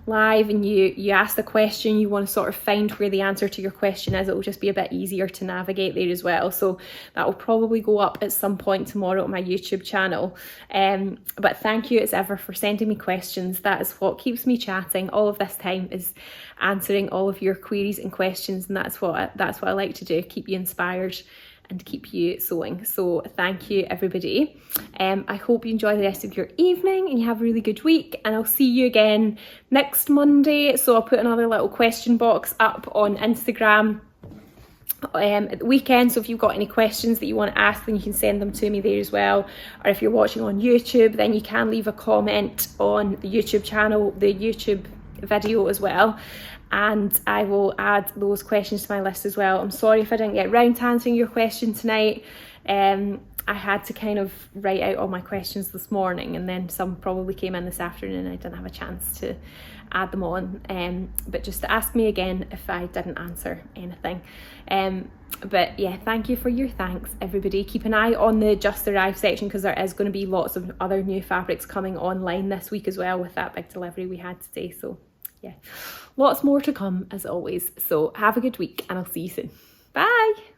live and you ask the question, you want to sort of find where the answer to your question is, it will just be a bit easier to navigate there as well. So that will probably go up at some point tomorrow on my YouTube channel. But thank you as ever for sending me questions. That is what keeps me chatting all of this time, is answering all of your queries and questions, and that's what I like to do, keep you inspired and keep you sewing. So thank you, everybody. I hope you enjoy the rest of your evening and you have a really good week, and I'll see you again next Monday. So I'll put another little question box up on Instagram at the weekend, so if you've got any questions that you want to ask, then you can send them to me there as well. Or if you're watching on YouTube, then you can leave a comment on the YouTube channel, the YouTube video as well, and I will add those questions to my list as well. I'm sorry if I didn't get round to answering your question tonight. I had to kind of write out all my questions this morning, and then some probably came in this afternoon and I didn't have a chance to add them on, but just to ask me again if I didn't answer anything. But yeah, thank you for your thanks, everybody. Keep an eye on the just arrived section, because there is going to be lots of other new fabrics coming online this week as well, with that big delivery we had today. So yeah, lots more to come as always. So have a good week, and I'll see you soon. Bye.